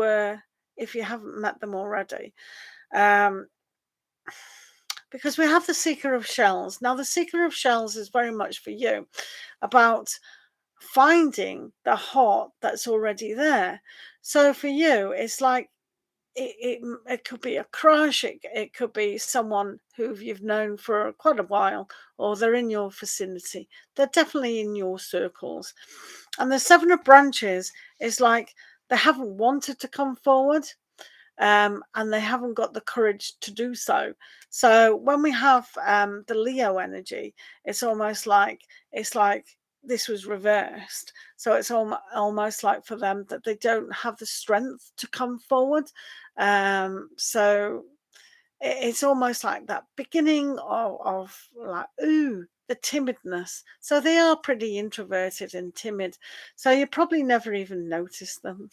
haven't met them already. Um, because we have the Seeker of Shells. Now, the Seeker of Shells is very much for you about finding the heart that's already there. So for you, it's like it could be a crush, it could be someone who you've known for quite a while, or they're in your vicinity. They're definitely in your circles. And the Seven of Branches is like they haven't wanted to come forward, and they haven't got the courage to do so. So when we have the Leo energy, it's like this was reversed. So it's almost like for them that they don't have the strength to come forward. So it's almost like that beginning of like, ooh, the timidness. So they are pretty introverted and timid. So you probably never even notice them.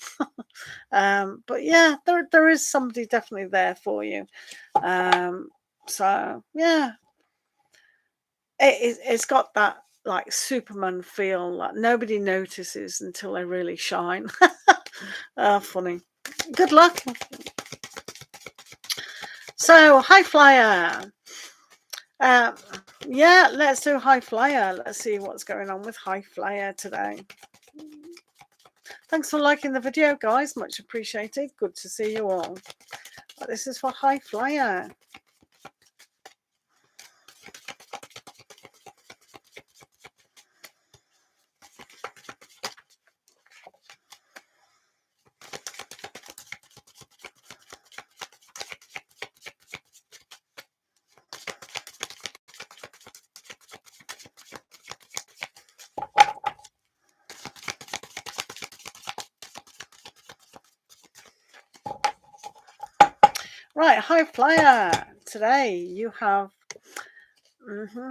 But yeah, there is somebody definitely there for you. So yeah, it's got that like Superman feel, like nobody notices until they really shine. Funny. Good luck. So high flyer. Uh, yeah, let's do high flyer. Let's see what's going on with high flyer today. Thanks for liking the video, guys. Much appreciated. Good to see you all. But this is for high flyer. Right, high flyer. Today you have,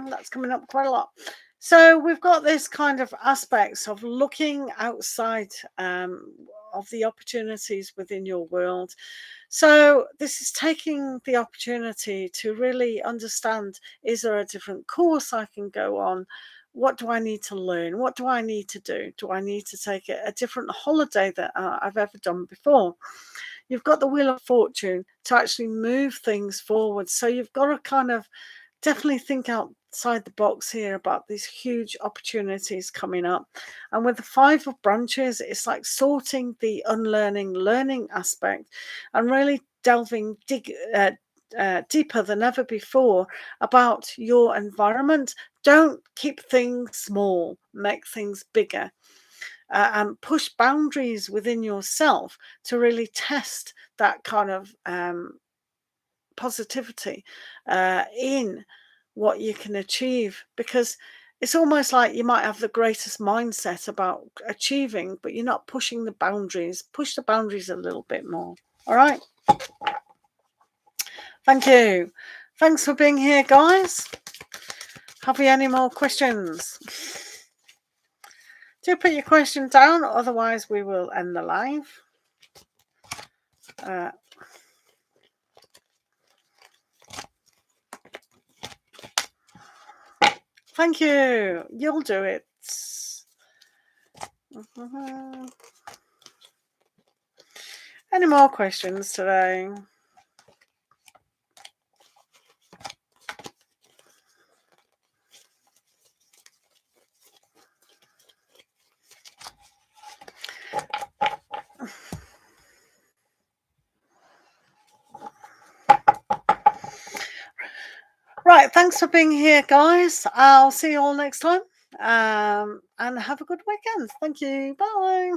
that's coming up quite a lot. So we've got this kind of aspects of looking outside of the opportunities within your world. So this is taking the opportunity to really understand, is there a different course I can go on? What do I need to learn? What do I need to do? Do I need to take a different holiday that I've ever done before? You've got the Wheel of Fortune to actually move things forward. So you've got to kind of definitely think outside the box here about these huge opportunities coming up. And with the Five of Branches, it's like sorting the unlearning, learning aspect and really delving deeper than ever before about your environment. Don't keep things small, make things bigger. And push boundaries within yourself to really test that kind of positivity in what you can achieve, because it's almost like you might have the greatest mindset about achieving, but you're not pushing the boundaries. Push the boundaries a little bit more. All right. Thank you. Thanks for being here, guys. Have you any more questions? Do put your question down, otherwise we will end the live. Thank you. You'll do it. Any more questions today? Right, thanks for being here, guys. I'll see you all next time. And have a good weekend. Thank you. Bye.